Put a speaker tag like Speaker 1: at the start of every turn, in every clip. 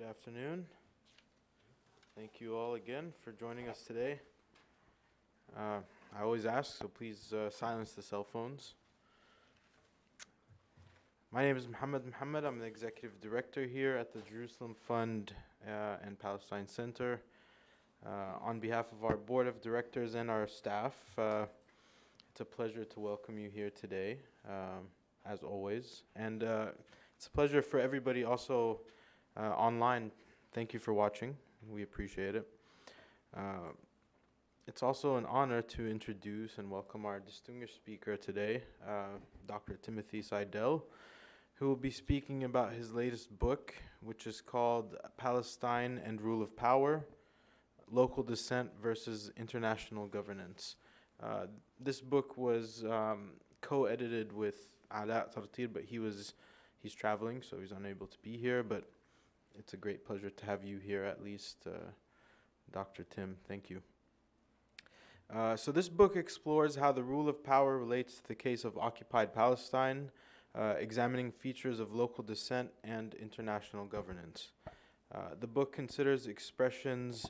Speaker 1: Good afternoon. Thank you all again for joining us today. I always ask, so please silence the cell phones. My name is Muhammad. I'm the executive director here at the Jerusalem Fund and Palestine Center. On behalf of our board of directors and our staff, it's a pleasure to welcome you here today, as always. And it's a pleasure for everybody also online. Thank you for watching. We appreciate it. It's also an honor to introduce and welcome our distinguished speaker today, Dr. Timothy Seidel, who will be speaking about his latest book, which is called Palestine and Rule of Power, Local Dissent versus International Governance. This book was co-edited with Ala Tartir, but he's traveling, so he's unable to be here, but it's a great pleasure to have you here, at least, Dr. Tim. Thank you. So this book explores how the rule of power relates to the case of occupied Palestine, examining features of local dissent and international governance. The book considers expressions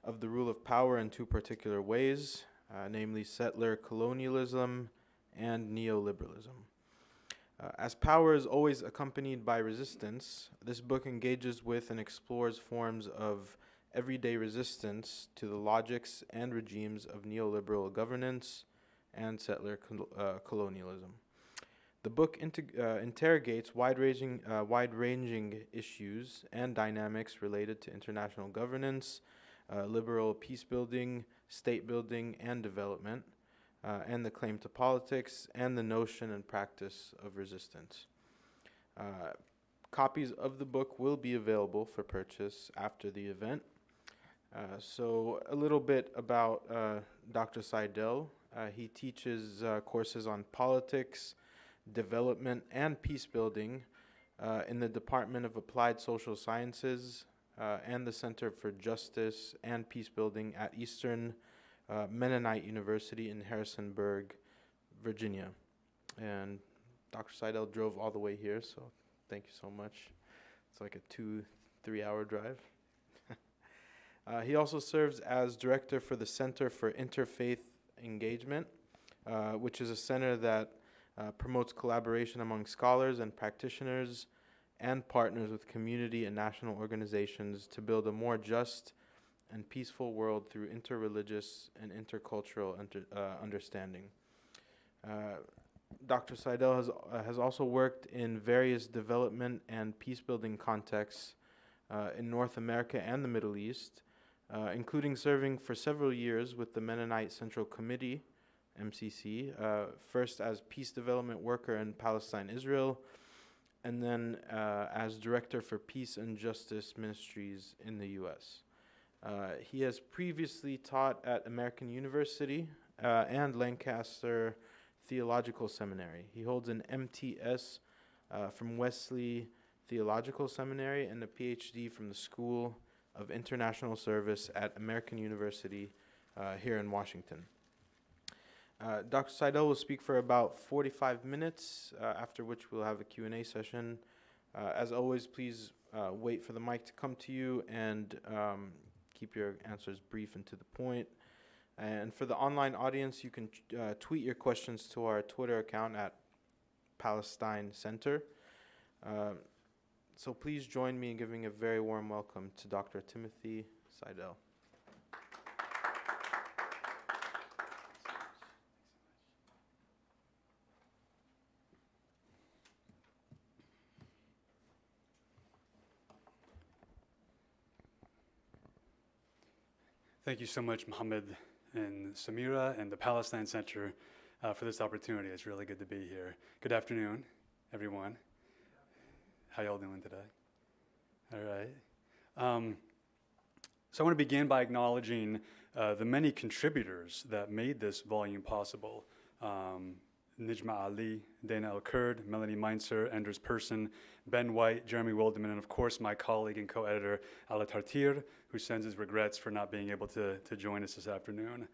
Speaker 1: of the rule of power in two particular ways, namely settler colonialism and neoliberalism. As power is always accompanied by resistance, this book engages with and explores forms of everyday resistance to the logics and regimes of neoliberal governance and settler colonialism. The book interrogates wide-ranging issues and dynamics related to international governance, liberal peace-building, state-building, and development, and the claim to politics, and the notion and practice of resistance. Copies of the book will be available for purchase after the event. So a little bit about Dr. Seidel. He teaches courses on politics, development, and peace building in the Department of Applied Social Sciences and the Center for Justice and Peace Building at Eastern Mennonite University in Harrisonburg, Virginia. And Dr. Seidel drove all the way here, so thank you so much. It's like a 2-3 hour drive. He also serves as director for the Center for Interfaith Engagement, which is a center that promotes collaboration among scholars and practitioners and partners with community and national organizations to build a more just and peaceful world through interreligious and intercultural understanding. Dr. Seidel has also worked in various development and peace-building contexts in North America and the Middle East, including serving for several years with the Mennonite Central Committee, MCC, first as peace development worker in Palestine, Israel, and then as director for peace and justice ministries in the U.S. He has previously taught at American University and Lancaster Theological Seminary. He holds an MTS from Wesley Theological Seminary and a PhD from the School of International Service at American University here in Washington. Dr. Seidel will speak for about 45 minutes, after which we'll have a Q&A session. As always, please wait for the mic to come to you and keep your answers brief and to the point. And for the online audience, you can tweet your questions to our Twitter account at Palestine Center. So please join me in giving a very warm welcome to Dr. Timothy Seidel.
Speaker 2: Thank you so much, Muhammad and Samira and the Palestine Center for this opportunity. It's really good to be here. Good afternoon, everyone. How y'all doing today? All right. So I want to begin by acknowledging the many contributors that made this volume possible. Nijma Ali, Dana El-Kurd, Melanie Meinzer, Anders Persson, Ben White, Jeremy Wilderman, and of course my colleague and co-editor Ala Tartir, who sends his regrets for not being able to join us this afternoon.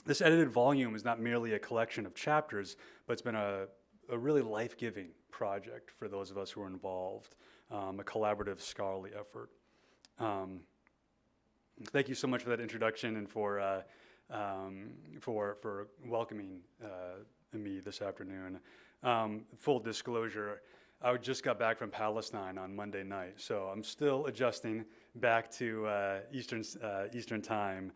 Speaker 2: This edited volume is not merely a collection of chapters, but it's been a really life-giving project for those of us who are involved, a collaborative scholarly effort. Thank you so much for that introduction and for welcoming me this afternoon. Full disclosure, I just got back from Palestine on Monday night, so I'm still adjusting back to Eastern time.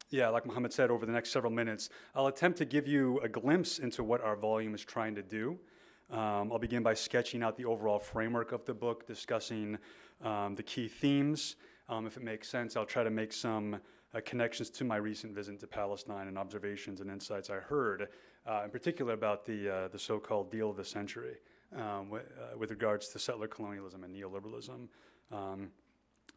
Speaker 2: Yeah, like Mohammed said, over the next several minutes, I'll attempt to give you a glimpse into what our volume is trying to do. I'll begin by sketching out the overall framework of the book, discussing the key themes. If it makes sense, I'll try to make some connections to my recent visit to Palestine and observations and insights I heard, in particular about the so-called deal of the century with regards to settler colonialism and neoliberalism.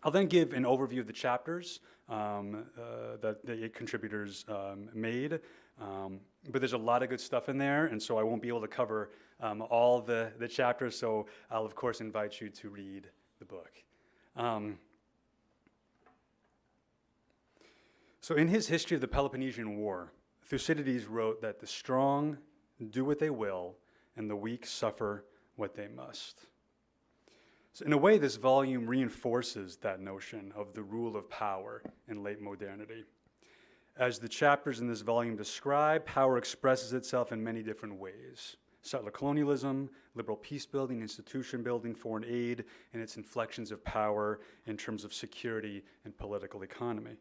Speaker 2: I'll then give an overview of the chapters that the 8 contributors made, but there's a lot of good stuff in there, and so I won't be able to cover all the chapters, so I'll of course invite you to read the book. So in his History of the Peloponnesian War, Thucydides wrote that the strong do what they will, and the weak suffer what they must. So in a way, this volume reinforces that notion of the rule of power in late modernity. As the chapters in this volume describe, power expresses itself in many different ways. Settler colonialism, liberal peace building, institution building, foreign aid, and its inflections of power in terms of security and political economy.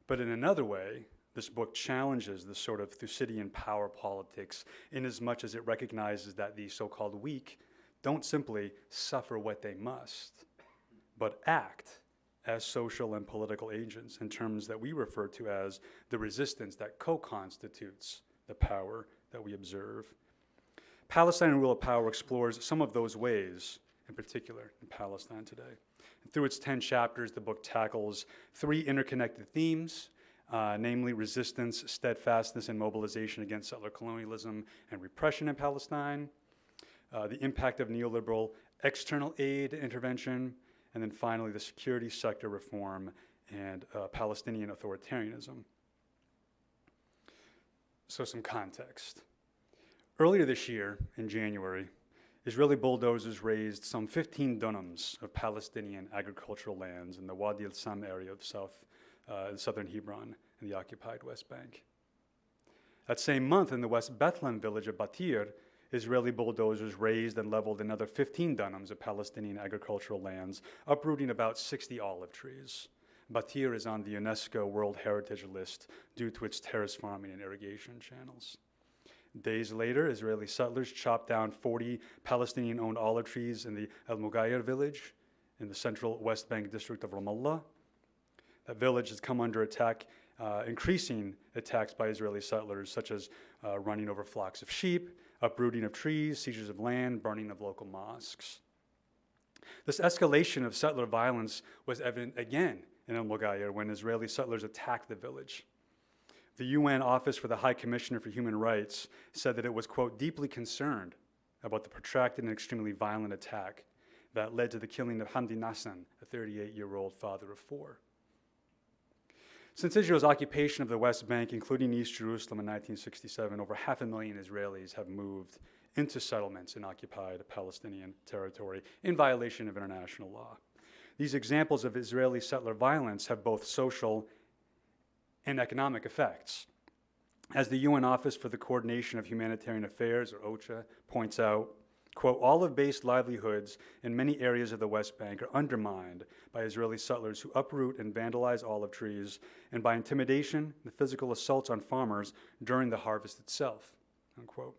Speaker 2: But in another way, this book challenges the sort of Thucydidean power politics in as much as it recognizes that the so-called weak don't simply suffer what they must, but act as social and political agents in terms that we refer to as the resistance that co-constitutes the power that we observe. Palestine and Rule of Power explores some of those ways, in particular in Palestine today. And through its 10 chapters, the book tackles 3 interconnected themes, namely resistance, steadfastness, and mobilization against settler colonialism and repression in Palestine, the impact of neoliberal external aid intervention, and then finally the security sector reform and Palestinian authoritarianism. So some context. Earlier this year, in January, Israeli bulldozers razed some 15 dunams of Palestinian agricultural lands in the Wadi al-Sam area of southern Hebron in the occupied West Bank. That same month, in the West Bethlehem village of Batir, Israeli bulldozers razed and leveled another 15 dunams of Palestinian agricultural lands, uprooting about 60 olive trees. Batir is on the UNESCO World Heritage List due to its terrace farming and irrigation channels. Days later, Israeli settlers chopped down 40 Palestinian-owned olive trees in the El Mughayr village in the central West Bank district of Ramallah. That village has come under attack, increasing attacks by Israeli settlers, such as running over flocks of sheep, uprooting of trees, seizures of land, burning of local mosques. This escalation of settler violence was evident again in El Mughayr when Israeli settlers attacked the village. The UN Office for the High Commissioner for Human Rights said that it was, quote, deeply concerned about the protracted and extremely violent attack that led to the killing of Hamdi Nassan, a 38-year-old father of 4. Since Israel's occupation of the West Bank, including East Jerusalem in 1967, over 500,000 Israelis have moved into settlements in occupied Palestinian territory in violation of international law. These examples of Israeli settler violence have both social and economic effects. As the UN Office for the Coordination of Humanitarian Affairs, or OCHA, points out, quote, olive-based livelihoods in many areas of the West Bank are undermined by Israeli settlers who uproot and vandalize olive trees, and by intimidation and physical assaults on farmers during the harvest itself, unquote.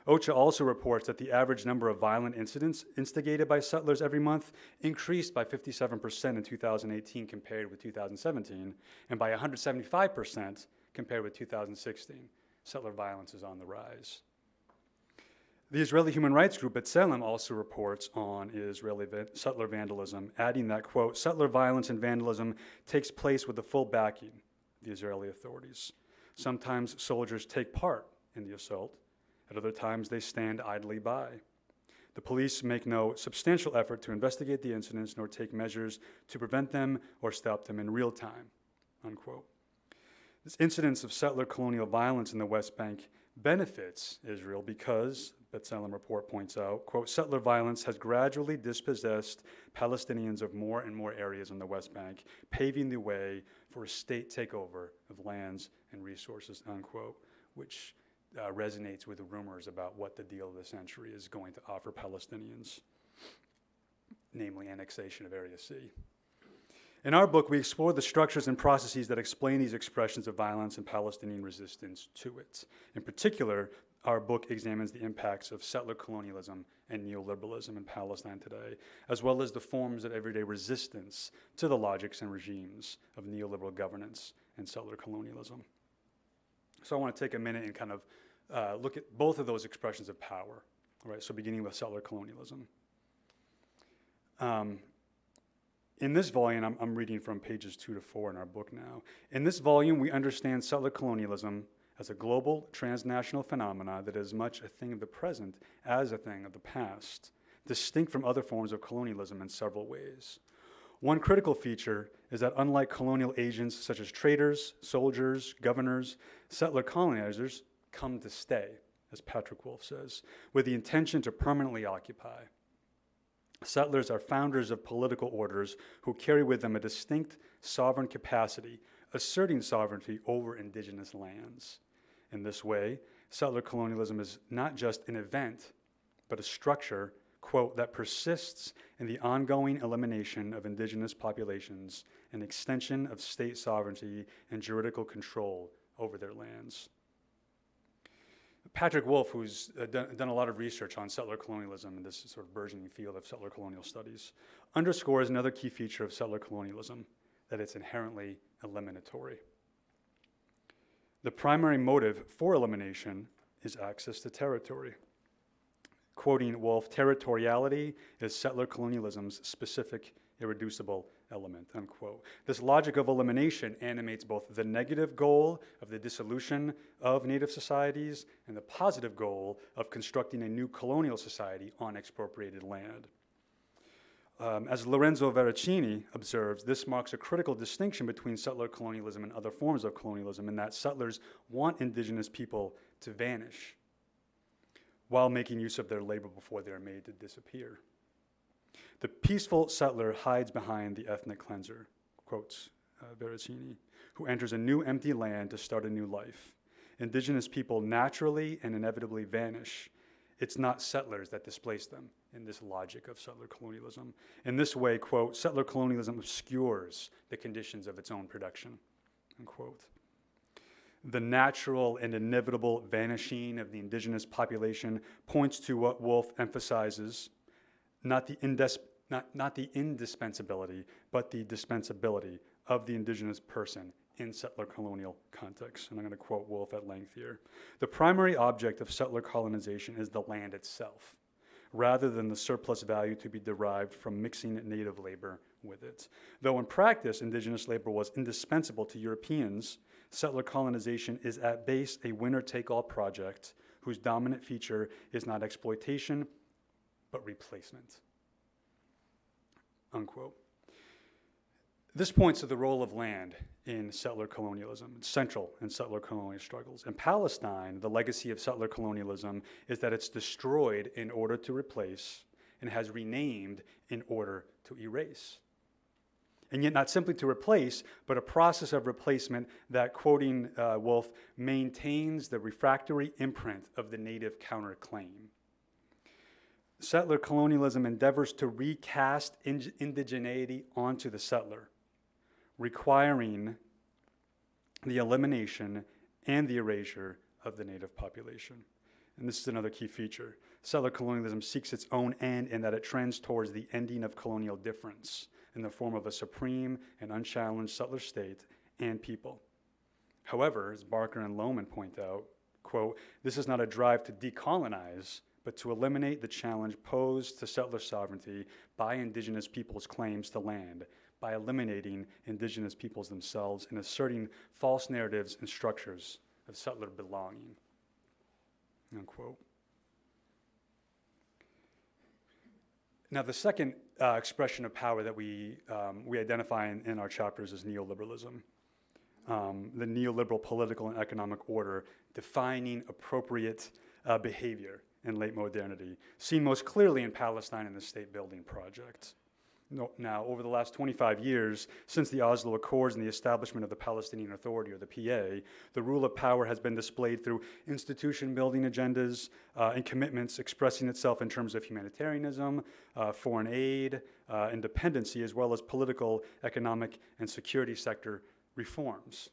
Speaker 2: OCHA also reports that the average number of violent incidents instigated by settlers every month increased by 57% in 2018 compared with 2017, and by 175% compared with 2016. Settler violence is on the rise. The Israeli human rights group B'Tselem also reports on Israeli settler vandalism, adding that, quote, settler violence and vandalism takes place with the full backing of the Israeli authorities. Sometimes soldiers take part in the assault. At other times, they stand idly by. The police make no substantial effort to investigate the incidents nor take measures to prevent them or stop them in real time, unquote. This incidence of settler colonial violence in the West Bank benefits Israel because, B'Tselem report points out, quote, settler violence has gradually dispossessed Palestinians of more and more areas in the West Bank, paving the way for a state takeover of lands and resources, unquote, which resonates with the rumors about what the deal of the century is going to offer Palestinians, namely annexation of Area C. In our book, we explore the structures and processes that explain these expressions of violence and Palestinian resistance to it. In particular, our book examines the impacts of settler colonialism and neoliberalism in Palestine today, as well as the forms of everyday resistance to the logics and regimes of neoliberal governance and settler colonialism. So I want to take a minute and kind of look at both of those expressions of power, right? So beginning with settler colonialism. In this volume, I'm reading from pages 2 to 4 in our book now. In this volume, we understand settler colonialism as a global, transnational phenomena that is as much a thing of the present as a thing of the past, distinct from other forms of colonialism in several ways. One critical feature is that unlike colonial agents such as traders, soldiers, governors, settler colonizers come to stay, as Patrick Wolf says, with the intention to permanently occupy. Settlers are founders of political orders who carry with them a distinct sovereign capacity, asserting sovereignty over indigenous lands. In this way, settler colonialism is not just an event, but a structure, quote, that persists in the ongoing elimination of indigenous populations and extension of state sovereignty and juridical control over their lands. Patrick Wolf, who's done a lot of research on settler colonialism in this sort of burgeoning field of settler colonial studies, underscores another key feature of settler colonialism, that it's inherently eliminatory. The primary motive for elimination is access to territory. Quoting Wolf, territoriality is settler colonialism's specific, irreducible element, unquote. This logic of elimination animates both the negative goal of the dissolution of native societies and the positive goal of constructing a new colonial society on expropriated land. As Lorenzo Veracini observes, this marks a critical distinction between settler colonialism and other forms of colonialism in that settlers want indigenous people to vanish while making use of their labor before they are made to disappear. The peaceful settler hides behind the ethnic cleanser, quotes Veracini, who enters a new empty land to start a new life. Indigenous people naturally and inevitably vanish. It's not settlers that displace them in this logic of settler colonialism. In this way, quote, settler colonialism obscures the conditions of its own production, unquote. The natural and inevitable vanishing of the indigenous population points to what Wolf emphasizes, not the indispensability, but the dispensability of the indigenous person in settler colonial context. And I'm going to quote Wolf at length here. The primary object of settler colonization is the land itself, rather than the surplus value to be derived from mixing native labor with it. Though in practice, indigenous labor was indispensable to Europeans, settler colonization is at base a winner-take-all project whose dominant feature is not exploitation, but replacement, unquote. This points to the role of land in settler colonialism. It's central in settler colonial struggles. In Palestine, the legacy of settler colonialism is that it's destroyed in order to replace and has renamed in order to erase. And yet not simply to replace, but a process of replacement that, quoting Wolf, maintains the refractory imprint of the native counterclaim. Settler colonialism endeavors to recast indigeneity onto the settler, requiring the elimination and the erasure of the native population. And this is another key feature. Settler colonialism seeks its own end in that it trends towards the ending of colonial difference in the form of a supreme and unchallenged settler state and people. However, as Barker and Lohman point out, quote, this is not a drive to decolonize, but to eliminate the challenge posed to settler sovereignty by indigenous peoples' claims to land, by eliminating indigenous peoples themselves and asserting false narratives and structures of settler belonging, unquote. Now, the second expression of power that we identify in our chapters is neoliberalism. the neoliberal political and economic order defining appropriate behavior in late modernity, seen most clearly in Palestine and the state-building project. Now, over the last 25 years, since the Oslo Accords and the establishment of the Palestinian Authority, or the PA, the rule of power has been displayed through institution-building agendas and commitments expressing itself in terms of humanitarianism, foreign aid, independency, as well as political, economic, and security sector reforms.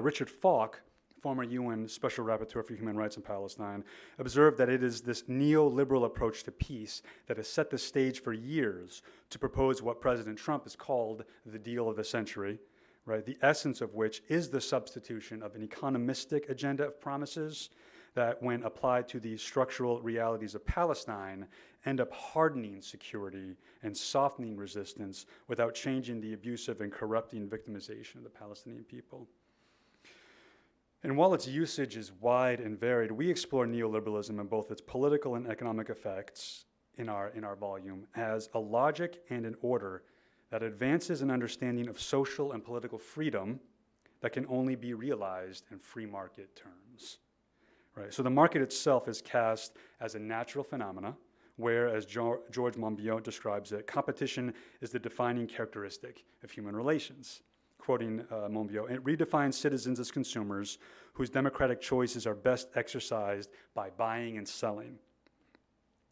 Speaker 2: Richard Falk, former UN Special Rapporteur for Human Rights in Palestine, observed that it is this neoliberal approach to peace that has set the stage for years to propose what President Trump has called the deal of the century, right? The essence of which is the substitution of an economistic agenda of promises that, when applied to the structural realities of Palestine, end up hardening security and softening resistance without changing the abusive and corrupting victimization of the Palestinian people. And while its usage is wide and varied, we explore neoliberalism and both its political and economic effects in our volume as a logic and an order that advances an understanding of social and political freedom that can only be realized in free market terms. Right? So the market itself is cast as a natural phenomena, where, as George Monbiot describes it, competition is the defining characteristic of human relations. Quoting Monbiot, it redefines citizens as consumers whose democratic choices are best exercised by buying and selling.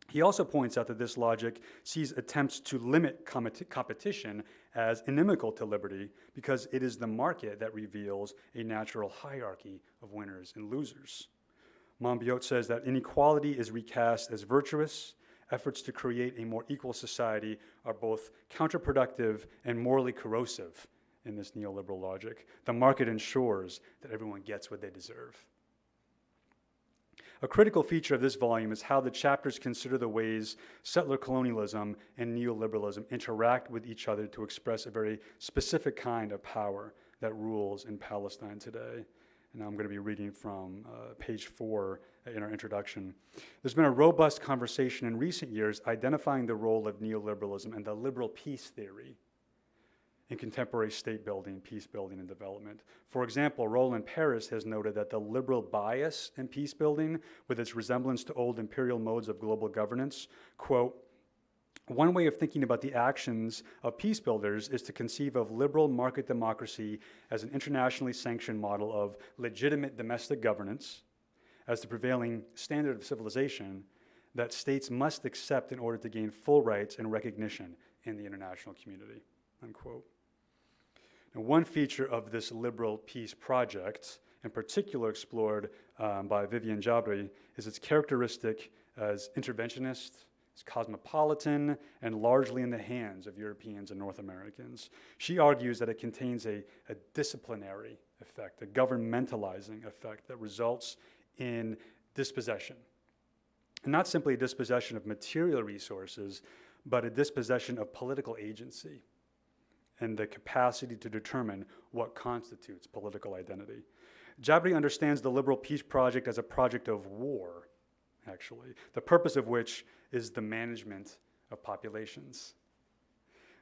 Speaker 2: He also points out that this logic sees attempts to limit competition as inimical to liberty because it is the market that reveals a natural hierarchy of winners and losers. Monbiot says that inequality is recast as virtuous. Efforts to create a more equal society are both counterproductive and morally corrosive in this neoliberal logic. The market ensures that everyone gets what they deserve. A critical feature of this volume is how the chapters consider the ways settler colonialism and neoliberalism interact with each other to express a very specific kind of power that rules in Palestine today. And I'm going to be reading from page 4 in our introduction. There's been a robust conversation in recent years identifying the role of neoliberalism and the liberal peace theory in contemporary state building, peace building, and development. For example, Roland Paris has noted that the liberal bias in peace building, with its resemblance to old imperial modes of global governance, quote, one way of thinking about the actions of peace builders is to conceive of liberal market democracy as an internationally sanctioned model of legitimate domestic governance as the prevailing standard of civilization that states must accept in order to gain full rights and recognition in the international community, unquote. Now, one feature of this liberal peace project, in particular explored by Viviane Jabri, is its characteristic as interventionist, it's cosmopolitan, and largely in the hands of Europeans and North Americans. She argues that it contains a disciplinary effect, a governmentalizing effect that results in dispossession. And not simply a dispossession of material resources, but a dispossession of political agency and the capacity to determine what constitutes political identity. Jabri understands the liberal peace project as a project of war, actually, the purpose of which is the management of populations.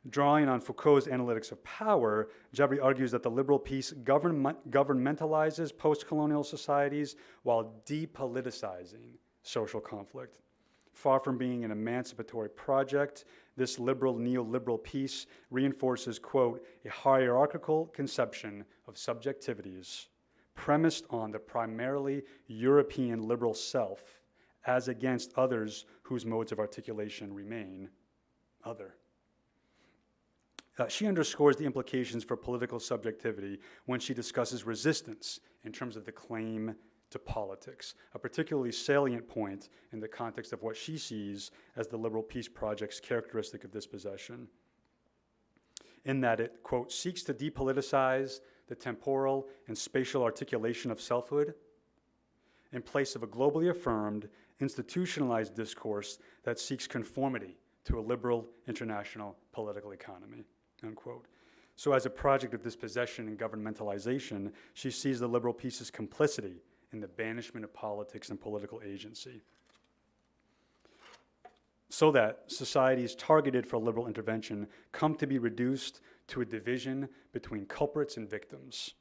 Speaker 2: Drawing on Foucault's analytics of power, Jabri argues that the liberal peace governmentalizes post-colonial societies while depoliticizing social conflict. Far from being an emancipatory project, this liberal, neoliberal peace reinforces, quote, a hierarchical conception of subjectivities premised on the primarily European liberal self as against others whose modes of articulation remain other. She underscores the implications for political subjectivity when she discusses resistance in terms of the claim to politics, a particularly salient point in the context of what she sees as the liberal peace project's characteristic of dispossession, in that it, quote, seeks to depoliticize the temporal and spatial articulation of selfhood in place of a globally affirmed, institutionalized discourse that seeks conformity to a liberal international political economy, unquote. So as a project of dispossession and governmentalization, she sees the liberal peace's complicity in the banishment of politics and political agency, so that societies targeted for liberal intervention come to be reduced to a division between culprits and victims,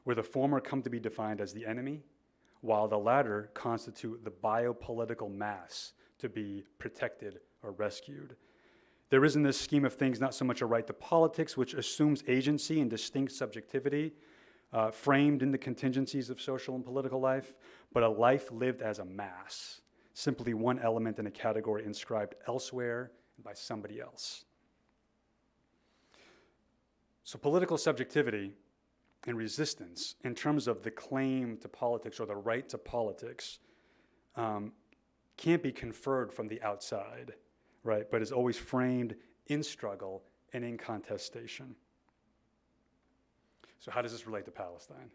Speaker 2: where the former come to be defined as the enemy, while the latter constitute the biopolitical mass to be protected or rescued. There is in this scheme of things not so much a right to politics, which assumes agency and distinct subjectivity, framed in the contingencies of social and political life, but a life lived as a mass, simply one element in a category inscribed elsewhere by somebody else. So political subjectivity and resistance, in terms of the claim to politics or the right to politics, can't be conferred from the outside, right? But is always framed in struggle and in contestation. So how does this relate to Palestine?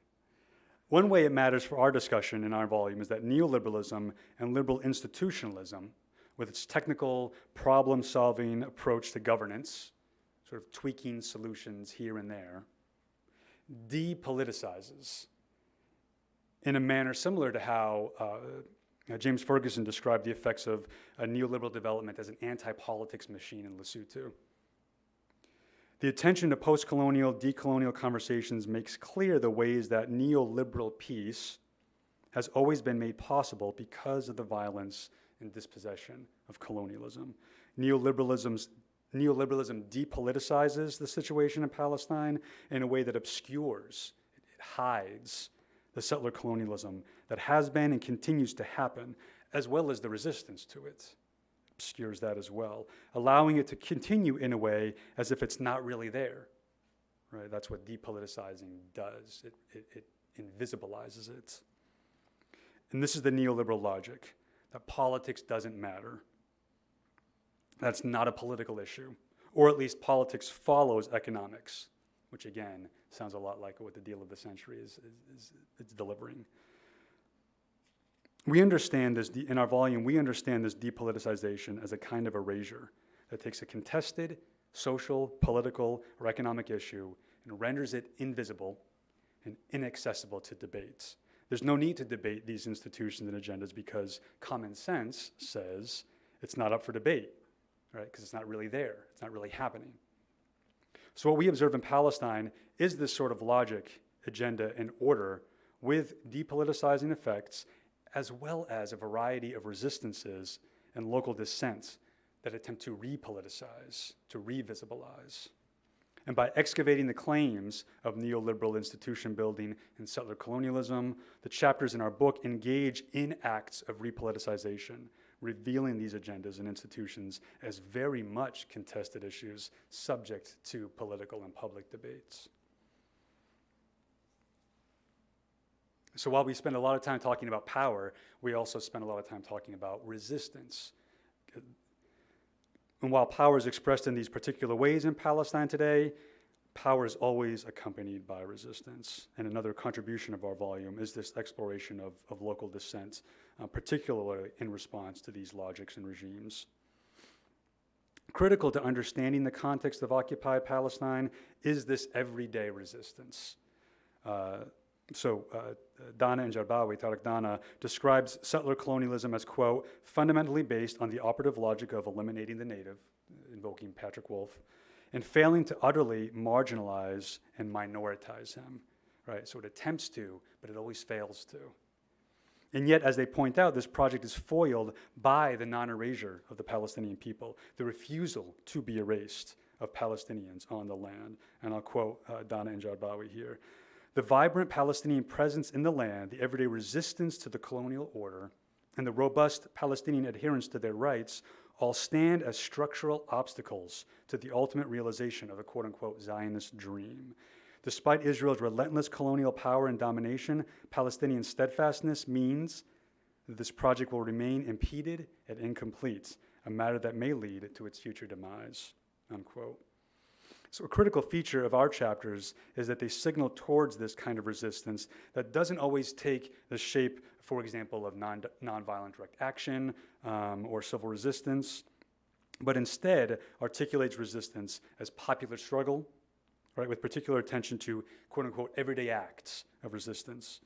Speaker 2: One way it matters for our discussion in our volume is that neoliberalism and liberal institutionalism, with its technical problem-solving approach to governance, sort of tweaking solutions here and there, depoliticizes in a manner similar to how James Ferguson described the effects of a neoliberal development as an anti-politics machine in Lesotho. The attention to post-colonial, decolonial conversations makes clear the ways that neoliberal peace has always been made possible because of the violence and dispossession of colonialism. Neoliberalism depoliticizes the situation in Palestine in a way that obscures, it hides the settler colonialism that has been and continues to happen, as well as the resistance to it. Obscures that as well, allowing it to continue in a way as if it's not really there. Right? That's what depoliticizing does. It invisibilizes it. And this is the neoliberal logic, that politics doesn't matter. That's not a political issue, or at least politics follows economics, which again sounds a lot like what the deal of the century is delivering. We understand this, in our volume, we understand this depoliticization as a kind of erasure that takes a contested social, political, or economic issue and renders it invisible and inaccessible to debates. There's no need to debate these institutions and agendas because common sense says it's not up for debate, right? Because it's not really there, it's not really happening. So what we observe in Palestine is this sort of logic, agenda, and order with depoliticizing effects, as well as a variety of resistances and local dissents that attempt to repoliticize, to revisibilize. And by excavating the claims of neoliberal institution building and settler colonialism, the chapters in our book engage in acts of repoliticization, revealing these agendas and institutions as very much contested issues subject to political and public debates. So while we spend a lot of time talking about power, we also spend a lot of time talking about resistance. And while power is expressed in these particular ways in Palestine today, power is always accompanied by resistance. And another contribution of our volume is this exploration of local dissent, particularly in response to these logics and regimes. Critical to understanding the context of occupied Palestine is this everyday resistance. Dana and Jarbawi, Tarek Dana, describes settler colonialism as, quote, fundamentally based on the operative logic of eliminating the native, invoking Patrick Wolf, and failing to utterly marginalize and minoritize him, right? So it attempts to, but it always fails to. And yet, as they point out, this project is foiled by the non-erasure of the Palestinian people, the refusal to be erased of Palestinians on the land. And I'll quote Dana and Jarbawi here. The vibrant Palestinian presence in the land, the everyday resistance to the colonial order, and the robust Palestinian adherence to their rights all stand as structural obstacles to the ultimate realization of the quote-unquote Zionist dream. Despite Israel's relentless colonial power and domination, Palestinian steadfastness means that this project will remain impeded and incomplete, a matter that may lead to its future demise, unquote. So a critical feature of our chapters is that they signal towards this kind of resistance that doesn't always take the shape, for example, of nonviolent direct action or civil resistance, but instead articulates resistance as popular struggle, right, with particular attention to quote-unquote everyday acts of resistance.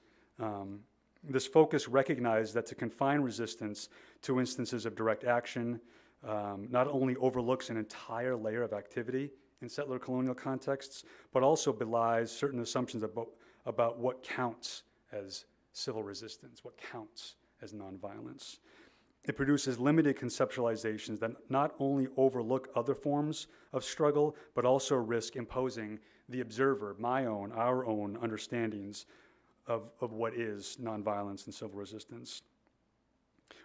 Speaker 2: This focus recognized that to confine resistance to instances of direct action not only overlooks an entire layer of activity in settler colonial contexts, but also belies certain assumptions about what counts as civil resistance, what counts as nonviolence. It produces limited conceptualizations that not only overlook other forms of struggle, but also risk imposing the observer, our own understandings of what is nonviolence and civil resistance.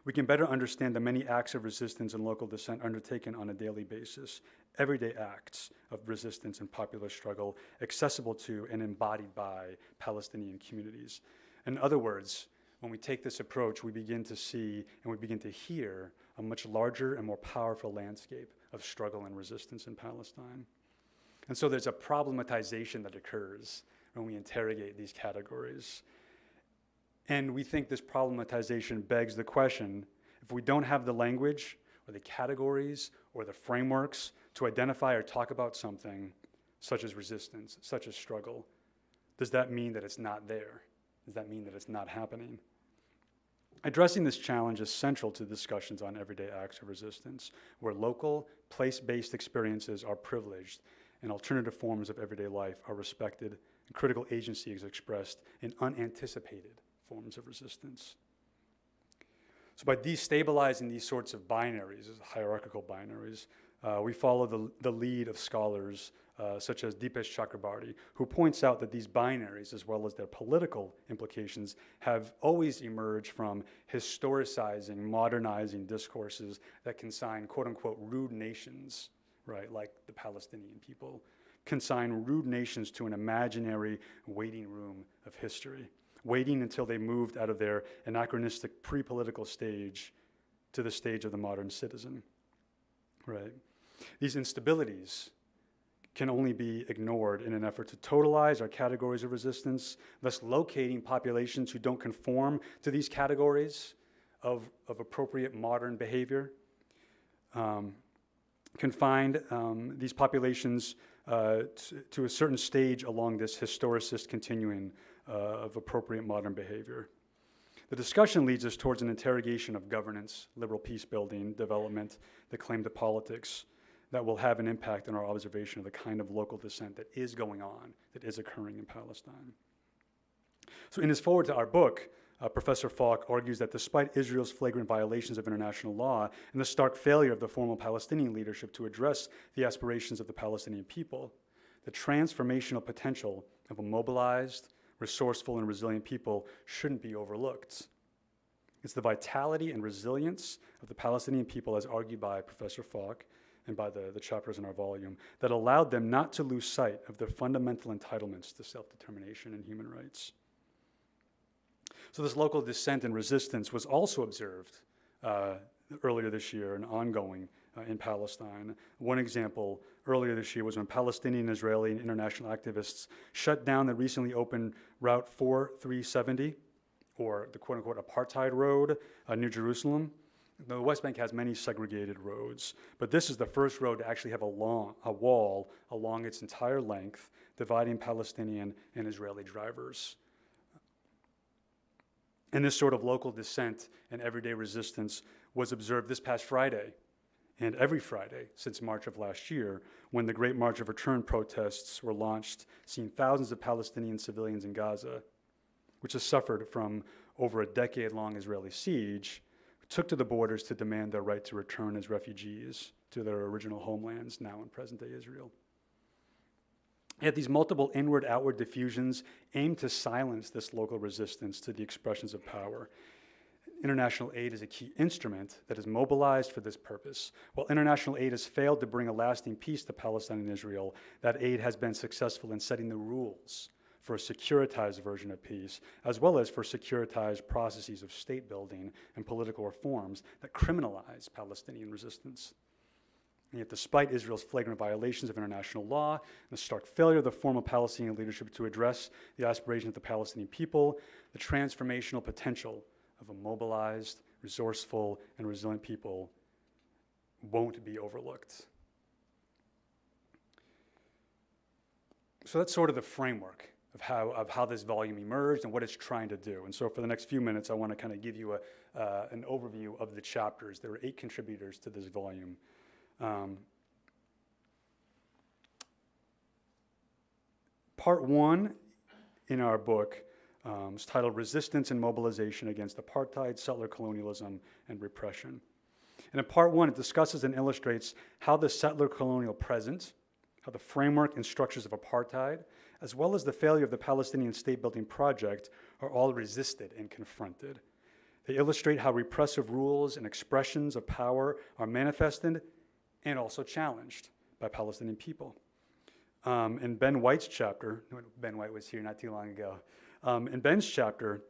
Speaker 2: We can better understand the many acts of resistance and local dissent undertaken on a daily basis, everyday acts of resistance and popular struggle accessible to and embodied by Palestinian communities. In other words, when we take this approach, we begin to see and we begin to hear a much larger and more powerful landscape of struggle and resistance in Palestine. And so there's a problematization that occurs when we interrogate these categories. And we think this problematization begs the question, if we don't have the language or the categories or the frameworks to identify or talk about something such as resistance, such as struggle, does that mean that it's not there? Does that mean that it's not happening? Addressing this challenge is central to discussions on everyday acts of resistance, where local, place-based experiences are privileged and alternative forms of everyday life are respected and critical agency is expressed in unanticipated forms of resistance. So by destabilizing these sorts of binaries, hierarchical binaries, we follow the lead of scholars such as Dipesh Chakrabarty, who points out that these binaries, as well as their political implications, have always emerged from historicizing, modernizing discourses that consign quote-unquote rude nations, right, like the Palestinian people, consign rude nations to an imaginary waiting room of history, waiting until they moved out of their anachronistic pre-political stage to the stage of the modern citizen, right? These instabilities can only be ignored in an effort to totalize our categories of resistance, thus locating populations who don't conform to these categories of appropriate modern behavior, confined these populations to a certain stage along this historicist continuum of appropriate modern behavior. The discussion leads us towards an interrogation of governance, liberal peace building, development, the claim to politics that will have an impact on our observation of the kind of local dissent that is going on, that is occurring in Palestine. So in his foreword to our book, Professor Falk argues that despite Israel's flagrant violations of international law and the stark failure of the formal Palestinian leadership to address the aspirations of the Palestinian people, the transformational potential of a mobilized, resourceful, and resilient people shouldn't be overlooked. It's the vitality and resilience of the Palestinian people, as argued by Professor Falk and by the chapters in our volume, that allowed them not to lose sight of their fundamental entitlements to self-determination and human rights. So this local dissent and resistance was also observed earlier this year and ongoing in Palestine. One example earlier this year was when Palestinian, Israeli, and international activists shut down the recently opened Route 4370, or the quote-unquote apartheid road near Jerusalem. The West Bank has many segregated roads, but this is the first road to actually have a wall along its entire length, dividing Palestinian and Israeli drivers. And this sort of local dissent and everyday resistance was observed this past Friday and every Friday since March of last year, when the Great March of Return protests were launched, seeing thousands of Palestinian civilians in Gaza, which has suffered from over a decade-long Israeli siege, took to the borders to demand their right to return as refugees to their original homelands, now in present-day Israel. Yet these multiple inward-outward diffusions aim to silence this local resistance to the expressions of power. International aid is a key instrument that is mobilized for this purpose. While international aid has failed to bring a lasting peace to Palestine and Israel, that aid has been successful in setting the rules for a securitized version of peace, as well as for securitized processes of state building and political reforms that criminalize Palestinian resistance. And yet, despite Israel's flagrant violations of international law and the stark failure of the formal Palestinian leadership to address the aspirations of the Palestinian people, the transformational potential of a mobilized, resourceful, and resilient people won't be overlooked. So that's sort of the framework of how this volume emerged and what it's trying to do. And so for the next few minutes, I want to kind of give you an overview of the chapters. There are 8 contributors to this volume. Part 1 in our book is titled Resistance and Mobilization Against Apartheid, Settler Colonialism, and Repression. And in Part 1, it discusses and illustrates how the settler colonial present, how the framework and structures of apartheid, as well as the failure of the Palestinian state-building project are all resisted and confronted. They illustrate how repressive rules and expressions of power are manifested and also challenged by Palestinian people. In Ben White's chapter, Ben White was here not too long ago, in Ben's chapter,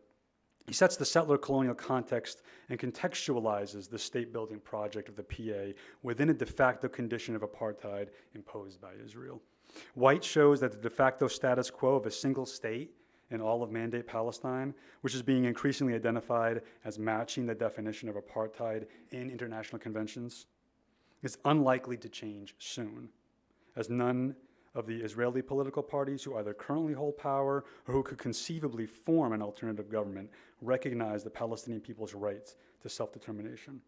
Speaker 2: he sets the settler colonial context and contextualizes the state-building project of the PA within a de facto condition of apartheid imposed by Israel. White shows that the de facto status quo of a single state in all of Mandate Palestine, which is being increasingly identified as matching the definition of apartheid in international conventions, is unlikely to change soon, as none of the Israeli political parties who either currently hold power or who could conceivably form an alternative government recognize the Palestinian people's rights to self-determination.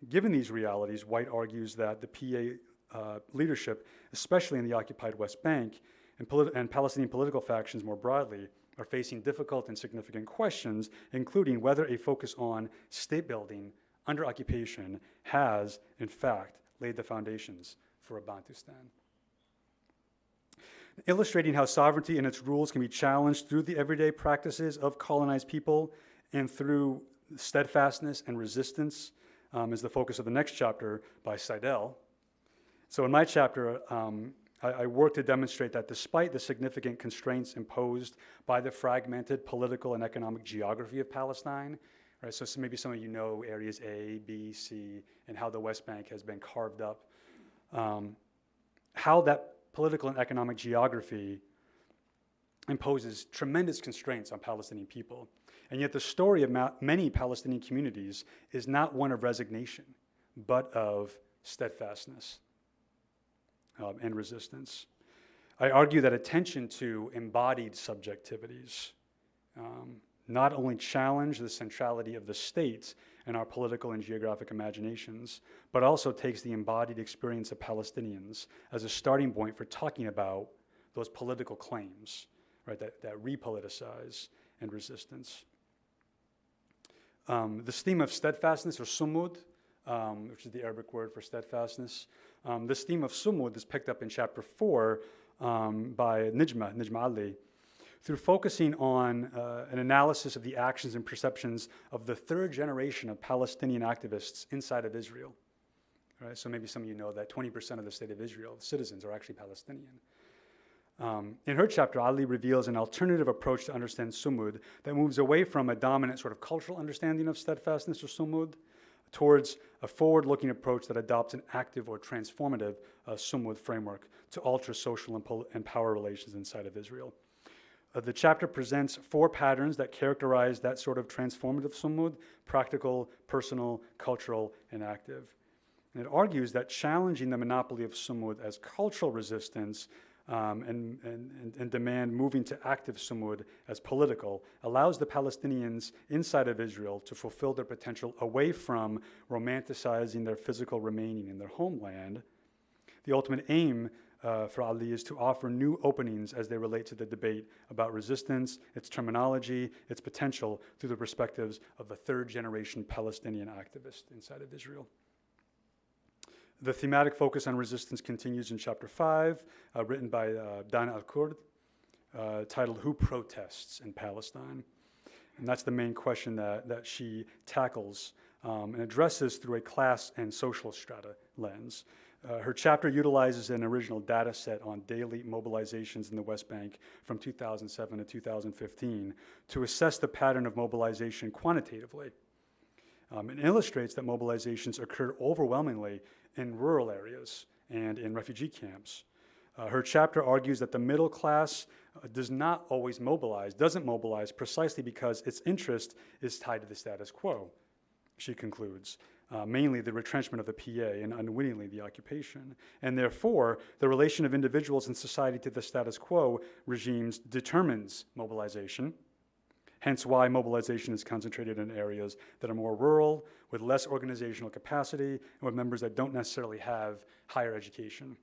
Speaker 2: Given these realities, White argues that the PA leadership, especially in the occupied West Bank, and Palestinian political factions more broadly, are facing difficult and significant questions, including whether a focus on state building under occupation has, in fact, laid the foundations for a Bantustan. Illustrating how sovereignty and its rules can be challenged through the everyday practices of colonized people and through steadfastness and resistance is the focus of the next chapter by Seidel. So in my chapter, I work to demonstrate that despite the significant constraints imposed by the fragmented political and economic geography of Palestine, right, so maybe some of you know areas A, B, C, and how the West Bank has been carved up, how that political and economic geography imposes tremendous constraints on Palestinian people. And yet the story of many Palestinian communities is not one of resignation, but of steadfastness and resistance. I argue that attention to embodied subjectivities not only challenge the centrality of the state in our political and geographic imaginations, but also takes the embodied experience of Palestinians as a starting point for talking about those political claims, right, that repoliticize and resistance. This theme of steadfastness, or sumud, which is the Arabic word for steadfastness, this theme of sumud is picked up in chapter 4 by Nijma Ali, through focusing on an analysis of the actions and perceptions of the third generation of Palestinian activists inside of Israel. Right? So maybe some of you know that 20% of the state of Israel, citizens, are actually Palestinian. In her chapter, Ali reveals an alternative approach to understand sumud that moves away from a dominant sort of cultural understanding of steadfastness or sumud towards a forward-looking approach that adopts an active or transformative sumud framework to alter social and power relations inside of Israel. The chapter presents 4 patterns that characterize that sort of transformative sumud: practical, personal, cultural, and active. And it argues that challenging the monopoly of sumud as cultural resistance and demand moving to active sumud as political allows the Palestinians inside of Israel to fulfill their potential away from romanticizing their physical remaining in their homeland. The ultimate aim for Ali is to offer new openings as they relate to the debate about resistance, its terminology, its potential through the perspectives of a third-generation Palestinian activist inside of Israel. The thematic focus on resistance continues in chapter 5, written by Dana Al-Kurd, titled Who Protests in Palestine? And that's the main question that she tackles and addresses through a class and social strata lens. Her chapter utilizes an original data set on daily mobilizations in the West Bank from 2007 to 2015 to assess the pattern of mobilization quantitatively. It illustrates that mobilizations occurred overwhelmingly in rural areas and in refugee camps. Her chapter argues that the middle class doesn't mobilize precisely because its interest is tied to the status quo, she concludes. Mainly the retrenchment of the PA and unwittingly the occupation. And therefore, the relation of individuals in society to the status quo regimes determines mobilization, hence why mobilization is concentrated in areas that are more rural, with less organizational capacity, and with members that don't necessarily have higher education.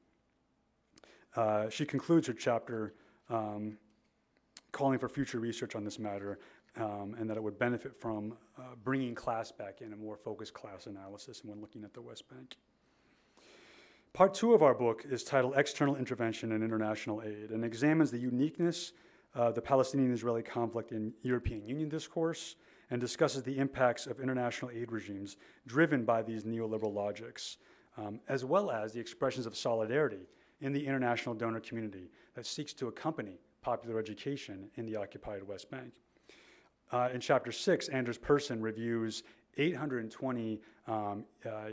Speaker 2: She concludes her chapter calling for future research on this matter, and that it would benefit from bringing class back in, a more focused class analysis when looking at the West Bank. Part 2 of our book is titled External Intervention and International Aid, and examines the uniqueness of the Palestinian-Israeli conflict in European Union discourse, and discusses the impacts of international aid regimes driven by these neoliberal logics, as well as the expressions of solidarity in the international donor community that seeks to accompany popular education in the occupied West Bank. In Chapter 6, Anders Persson reviews 820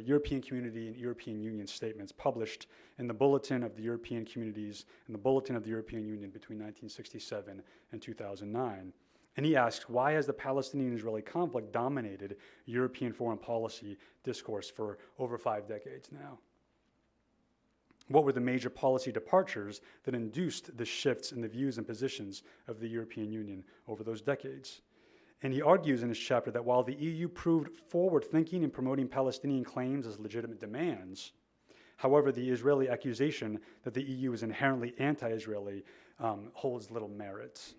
Speaker 2: European Community and European Union statements published in the Bulletin of the European Communities and the Bulletin of the European Union between 1967 and 2009. And he asks, why has the Palestinian-Israeli conflict dominated European foreign policy discourse for over 5 decades now? What were the major policy departures that induced the shifts in the views and positions of the European Union over those decades? And he argues in his chapter that while the EU proved forward-thinking in promoting Palestinian claims as legitimate demands, however, the Israeli accusation that the EU is inherently anti-Israeli holds little merit.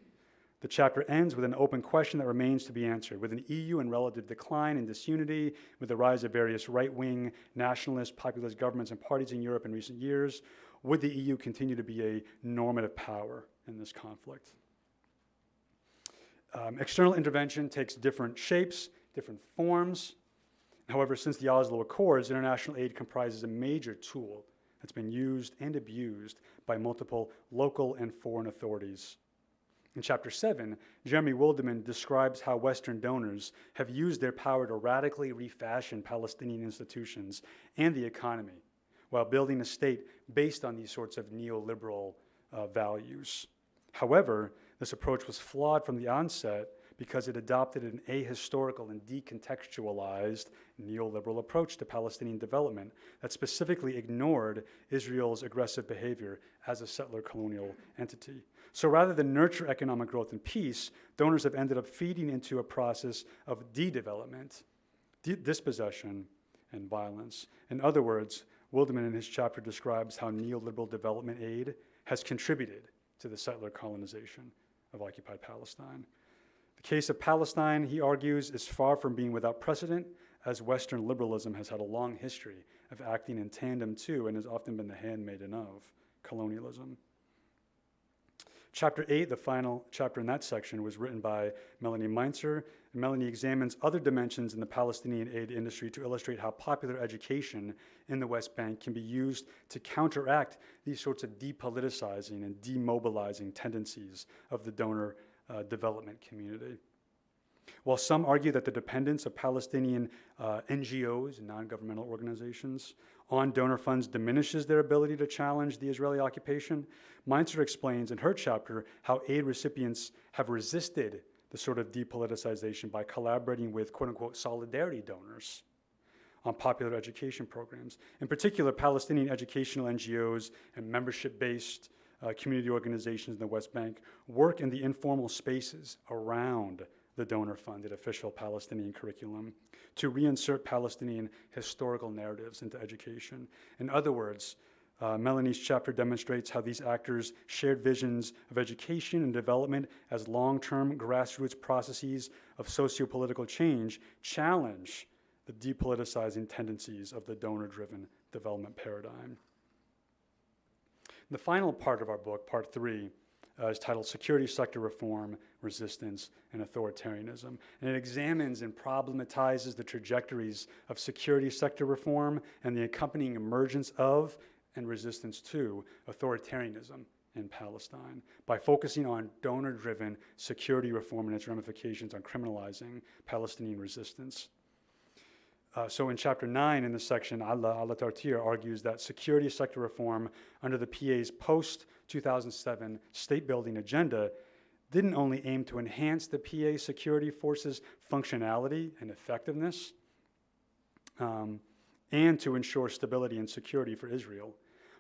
Speaker 2: The chapter ends with an open question that remains to be answered. With an EU in relative decline and disunity, with the rise of various right-wing, nationalist, populist governments and parties in Europe in recent years, would the EU continue to be a normative power in this conflict? External intervention takes different shapes, different forms. However, since the Oslo Accords, international aid comprises a major tool that's been used and abused by multiple local and foreign authorities. In Chapter 7, Jeremy Wildeman describes how Western donors have used their power to radically refashion Palestinian institutions and the economy while building a state based on these sorts of neoliberal values. However, this approach was flawed from the onset because it adopted an ahistorical and decontextualized neoliberal approach to Palestinian development that specifically ignored Israel's aggressive behavior as a settler colonial entity. So rather than nurture economic growth and peace, donors have ended up feeding into a process of de-development, dispossession, and violence. In other words, Wildeman in his chapter describes how neoliberal development aid has contributed to the settler colonization of occupied Palestine. The case of Palestine, he argues, is far from being without precedent, as Western liberalism has had a long history of acting in tandem to and has often been the handmaiden of colonialism. Chapter 8, the final chapter in that section, was written by Melanie Meinzer. And Melanie examines other dimensions in the Palestinian aid industry to illustrate how popular education in the West Bank can be used to counteract these sorts of depoliticizing and demobilizing tendencies of the donor development community. While some argue that the dependence of Palestinian NGOs, non-governmental organizations, on donor funds diminishes their ability to challenge the Israeli occupation, Meinzer explains in her chapter how aid recipients have resisted the sort of depoliticization by collaborating with quote-unquote solidarity donors on popular education programs. In particular, Palestinian educational NGOs and membership-based community organizations in the West Bank work in the informal spaces around the donor-funded official Palestinian curriculum to reinsert Palestinian historical narratives into education. In other words, Melanie's chapter demonstrates how these actors' shared visions of education and development as long-term grassroots processes of socio-political change challenge the depoliticizing tendencies of the donor-driven development paradigm. The final part of our book, part 3, is titled Security Sector Reform, Resistance, and Authoritarianism. And it examines and problematizes the trajectories of security sector reform and the accompanying emergence of and resistance to authoritarianism in Palestine by focusing on donor-driven security reform and its ramifications on criminalizing Palestinian resistance. So in Chapter 9 in this section, Allah Tartir argues that security sector reform under the PA's post-2007 state-building agenda didn't only aim to enhance the PA security forces' functionality and effectiveness, and to ensure stability and security for Israel,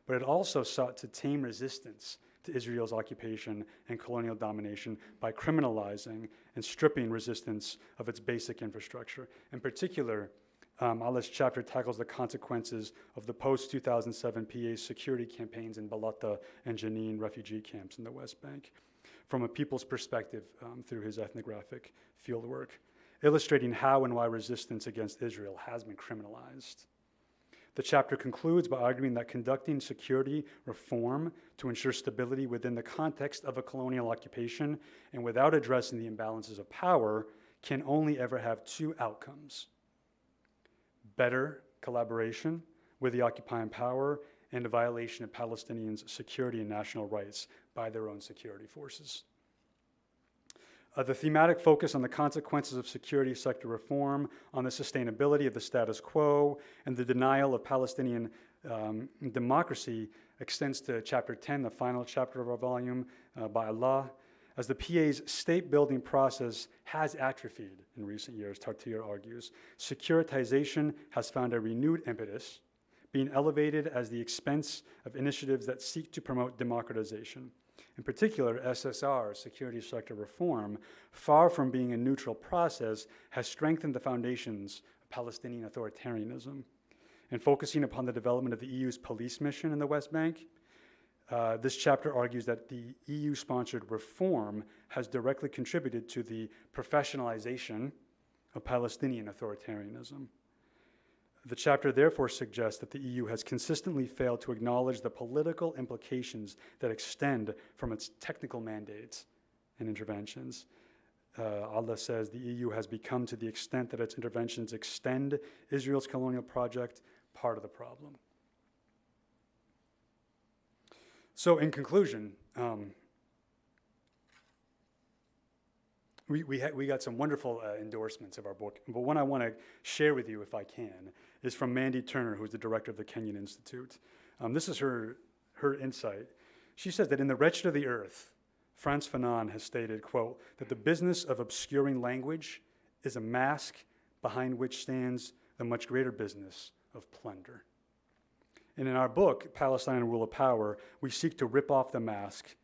Speaker 2: but it also sought to tame resistance to Israel's occupation and colonial domination by criminalizing and stripping resistance of its basic infrastructure. In particular, Allah's chapter tackles the consequences of the post-2007 PA security campaigns in Balata and Jenin refugee camps in the West Bank from a people's perspective through his ethnographic fieldwork, illustrating how and why resistance against Israel has been criminalized. The chapter concludes by arguing that conducting security reform to ensure stability within the context of a colonial occupation and without addressing the imbalances of power can only ever have two outcomes: better collaboration with the occupying power and a violation of Palestinians' security and national rights by their own security forces. The thematic focus on the consequences of security sector reform, on the sustainability of the status quo, and the denial of Palestinian democracy extends to Chapter 10, the final chapter of our volume, by Allah. As the PA's state-building process has atrophied in recent years, Tartier argues, securitization has found a renewed impetus, being elevated as the expense of initiatives that seek to promote democratization. In particular, SSR, security sector reform, far from being a neutral process, has strengthened the foundations of Palestinian authoritarianism. And focusing upon the development of the EU's police mission in the West Bank, this chapter argues that the EU-sponsored reform has directly contributed to the professionalization of Palestinian authoritarianism. The chapter therefore suggests that the EU has consistently failed to acknowledge the political implications that extend from its technical mandates and interventions. Allah says the EU has become, to the extent that its interventions extend Israel's colonial project, part of the problem. So in conclusion, we got some wonderful endorsements of our book, but one I want to share with you, if I can, is from Mandy Turner, who's the director of the Kenyan Institute. This is her insight. She says that in The Wretched of the Earth, Frantz Fanon has stated, quote, that the business of obscuring language is a mask behind which stands the much greater business of plunder. And in our book, Palestine and Rule of Power, we seek to rip off the mask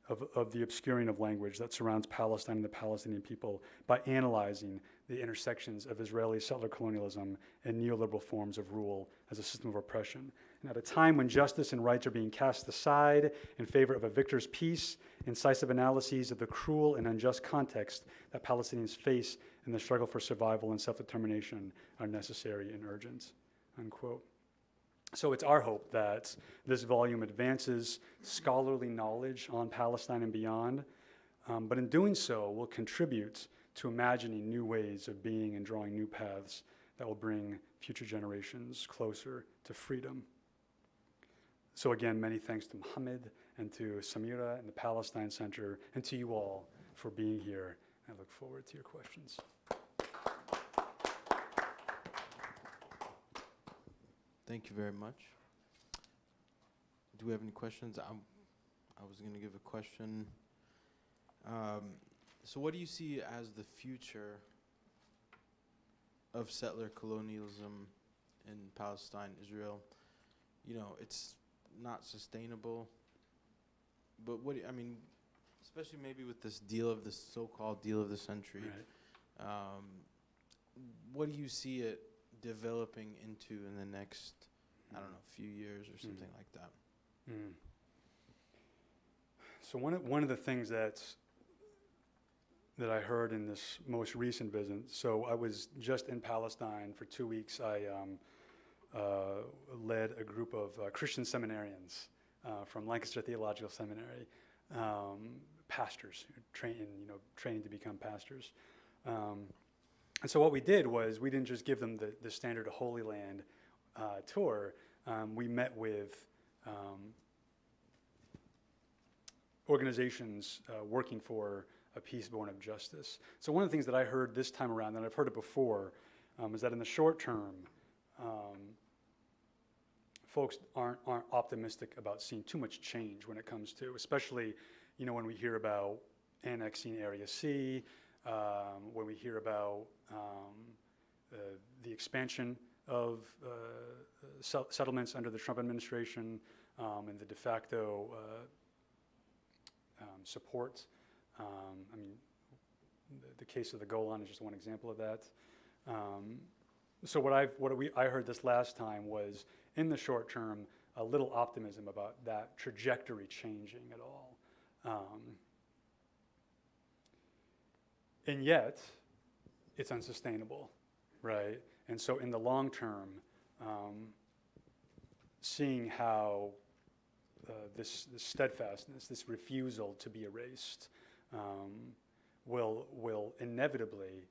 Speaker 2: of the obscuring of language that surrounds Palestine and the Palestinian people by analyzing the intersections of Israeli settler colonialism and neoliberal forms of rule as a system of oppression. And at a time when justice and rights are being cast aside in favor of a victor's peace, incisive analyses of the cruel and unjust context that Palestinians face in the struggle for survival and self-determination are necessary and urgent, unquote. So it's our hope that this volume advances scholarly knowledge on Palestine and beyond, but in doing so will contribute to imagining new ways of being and drawing new paths that will bring future generations closer to freedom. So again, many thanks to Mohammed and to Samira and the Palestine Center and to you all for being here. I look forward to your questions.
Speaker 1: Thank you very much. Do we have any questions? I was going to give a question. So what do you see as the future of settler colonialism in Palestine, Israel? You know, it's not sustainable. But what do you, I mean, especially maybe with this deal of this so-called deal of the century,
Speaker 2: Right.
Speaker 1: What do you see it developing into in the next, I don't know, few years or something like that?
Speaker 2: So one of the things that I heard in this most recent visit, so I was just in Palestine for 2 weeks. I led a group of Christian seminarians from Lancaster Theological Seminary, pastors who training to become pastors. And so what we did was we didn't just give them the standard Holy Land tour. We met with organizations working for a peace born of justice. So one of the things that I heard this time around, and I've heard it before, is that in the short term, folks aren't optimistic about seeing too much change when it comes to, especially, when we hear about annexing Area C, when we hear about the expansion of settlements under the Trump administration and the de facto support. The case of the Golan is just one example of that. So I heard this last time was, in the short term, a little optimism about that trajectory changing at all. And yet, it's unsustainable, right? And so in the long term, seeing how this steadfastness, this refusal to be erased, will inevitably,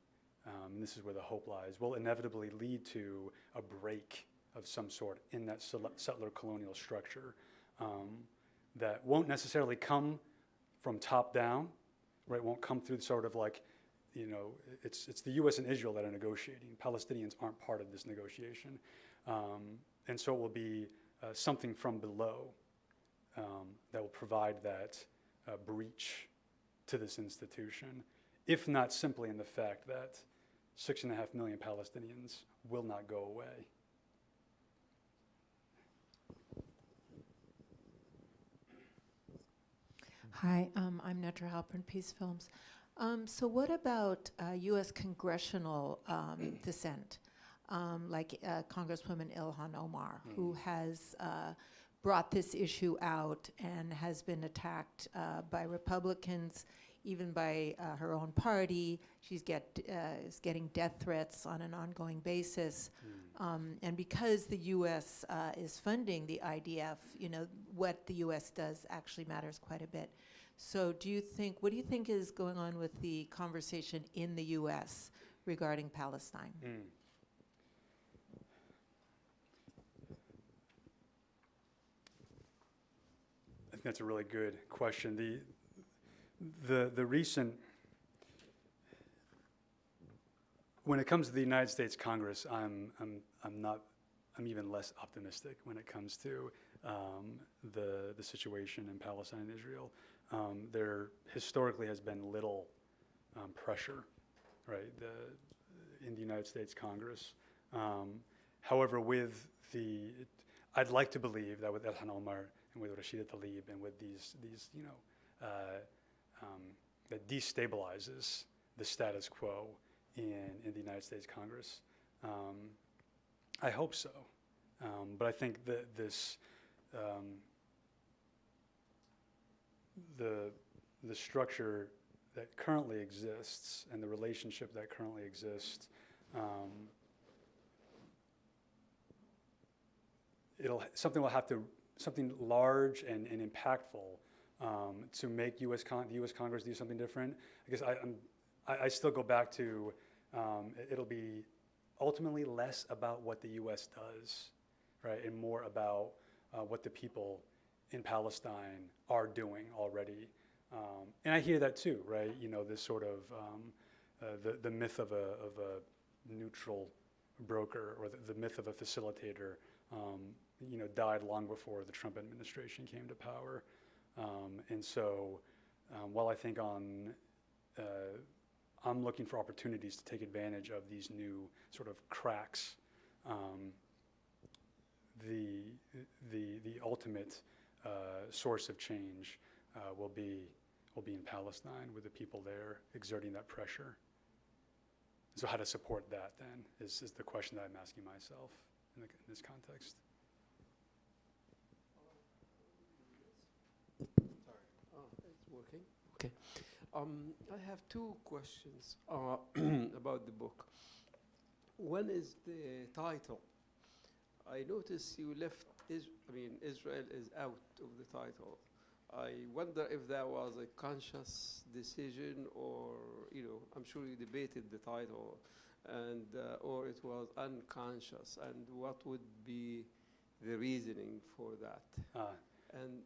Speaker 2: and this is where the hope lies, will inevitably lead to a break of some sort in that settler colonial structure that won't necessarily come from top down, right? Won't come through sort of like, you know, it's the U.S. and Israel that are negotiating. Palestinians aren't part of this negotiation. And so it will be something from below that will provide that breach to this institution, if not simply in the fact that 6.5 million Palestinians will not go away.
Speaker 3: Hi, I'm Netra Halpern, Peace Films. So what about U.S. congressional dissent, like Congresswoman Ilhan Omar, who has brought this issue out and has been attacked by Republicans, even by her own party. She's is getting death threats on an ongoing basis. And because the U.S. is funding the IDF, you know, what the U.S. does actually matters quite a bit. So what do you think is going on with the conversation in the U.S. regarding Palestine?
Speaker 2: I think that's a really good question. The recent, when it comes to the United States Congress, I'm even less optimistic when it comes to the situation in Palestine and Israel. There historically has been little pressure, right, in the United States Congress. However, I'd like to believe that with Ilhan Omar and with Rashida Tlaib and with these you know, that destabilizes the status quo in the United States Congress. I hope so, but I think that the structure that currently exists and the relationship that currently exists, something large and impactful to make the U.S. Congress do something different. I guess I still go back to it'll be ultimately less about what the U.S. does, right, and more about what the people in Palestine are doing already. And I hear that too, right? You know, this sort of the myth of a neutral broker or the myth of a facilitator, you know, died long before the Trump administration came to power. And so while I think I'm looking for opportunities to take advantage of these new sort of cracks, the ultimate source of change will be in Palestine, with the people there exerting that pressure. So how to support that then is the question that I'm asking myself in this context.
Speaker 4: It's working. Okay. I have two questions about the book. One is the title. I noticed you left Israel is out of the title. I wonder if that was a conscious decision, or, you know, I'm sure you debated the title, and or it was unconscious, and what would be the reasoning for that? And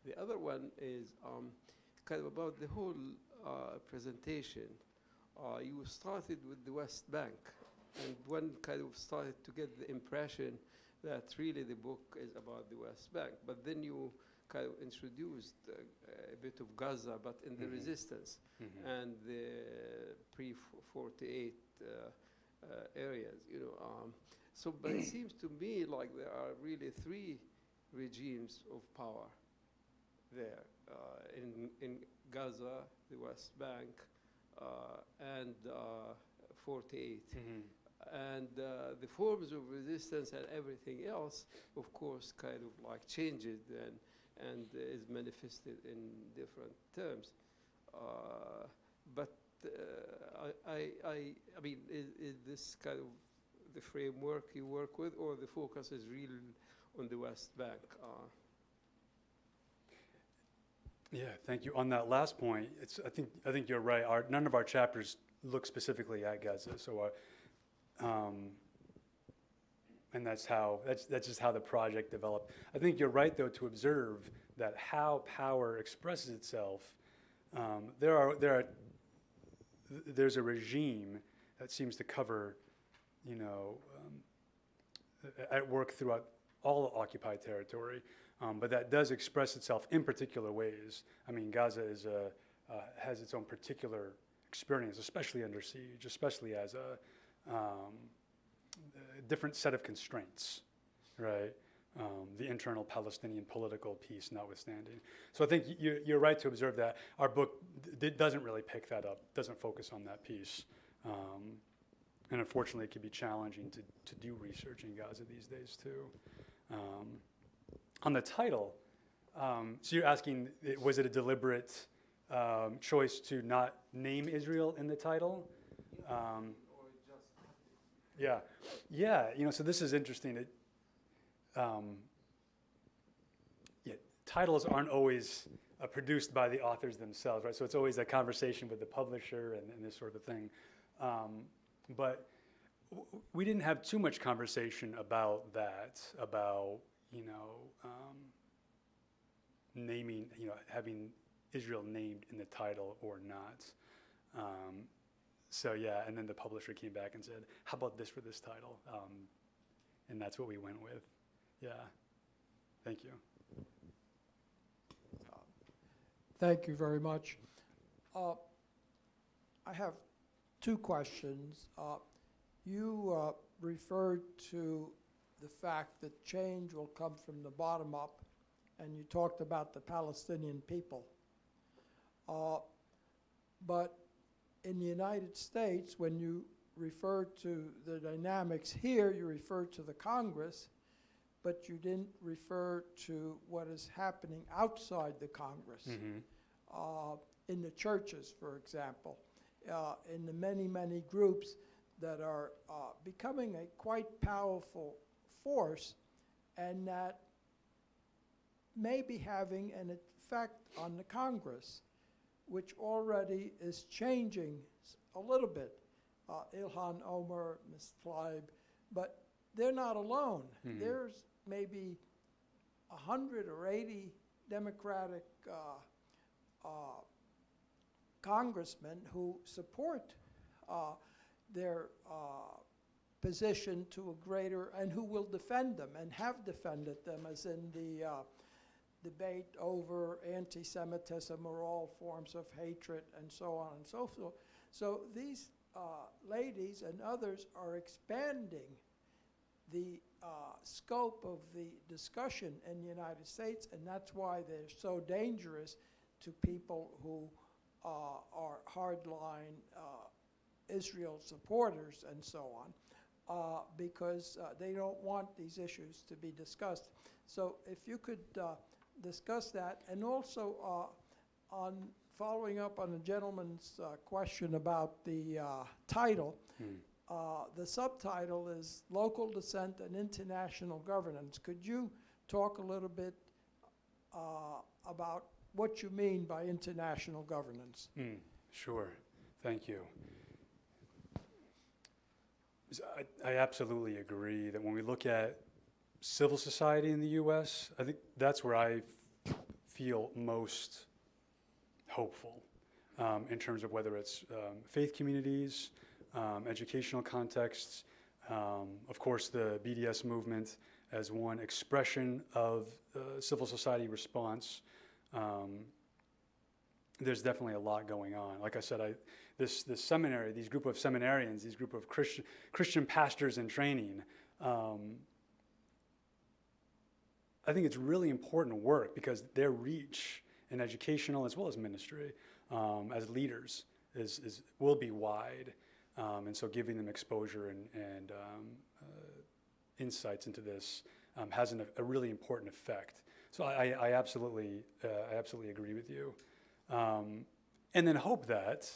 Speaker 4: the other one is kind of about the whole presentation. You started with the West Bank, and one kind of started to get the impression that really the book is about the West Bank, but then you kind of introduced a bit of Gaza, but in the resistance and the pre-48 areas, you know. So, but it seems to me like there are really three regimes of power there, in Gaza, the West Bank, and 48. And the forms of resistance and everything else, of course, kind of like changes and is manifested in different terms. But I mean, is this kind of the framework you work with, or the focus is real on the West Bank?
Speaker 2: Yeah, thank you. On that last point, I think you're right. None of our chapters look specifically at Gaza, so and that's just how the project developed. I think you're right, though, to observe that how power expresses itself. There's a regime that seems to cover, at work throughout all occupied territory. But that does express itself in particular ways. I mean, Gaza has its own particular experience, especially under siege, especially as a different set of constraints, right? The internal Palestinian political piece notwithstanding. So I think you're right to observe that. Our book doesn't really pick that up, doesn't focus on that piece. And unfortunately, it can be challenging to do research in Gaza these days, too. On the title, so you're asking, was it a deliberate choice to not name Israel in the title? Yeah, so this is interesting. Titles aren't always produced by the authors themselves, right? So it's always a conversation with the publisher and this sort of thing. But we didn't have too much conversation about that, about naming, having Israel named in the title or not. So yeah, and then the publisher came back and said, how about this for this title? And that's what we went with. Yeah, thank you.
Speaker 5: Thank you very much. I have two questions. You referred to the fact that change will come from the bottom up, and you talked about the Palestinian people. But in the United States, when you refer to the dynamics here, you refer to the Congress, but you didn't refer to what is happening outside the Congress, in the churches, for example, in the many, many groups that are becoming a quite powerful force, and that may be having an effect on the Congress, which already is changing a little bit. Ilhan Omar, Ms. Tlaib, but they're not alone. There's maybe 100 or 80 Democratic congressmen who support their position to a greater, and who will defend them and have defended them, as in the debate over anti-Semitism or all forms of hatred and so on and so forth. So these ladies and others are expanding the scope of the discussion in the United States, and that's why they're so dangerous to people who are hardline Israel supporters and so on, because they don't want these issues to be discussed. So if you could discuss that, and also on following up on the gentleman's question about the title, the subtitle is Local Dissent and International Governance. Could you talk a little bit about what you mean by international governance?
Speaker 2: Sure, thank you. I absolutely agree that when we look at civil society in the U.S., I think that's where I feel most hopeful in terms of whether it's faith communities, educational contexts, of course the BDS movement as one expression of civil society response. There's definitely a lot going on. Like I said, this seminary, these group of seminarians, these group of Christian pastors in training, I think it's really important work because their reach in educational as well as ministry as leaders will be wide. And so giving them exposure and insights into this has a really important effect. So I absolutely agree with you. And then hope that,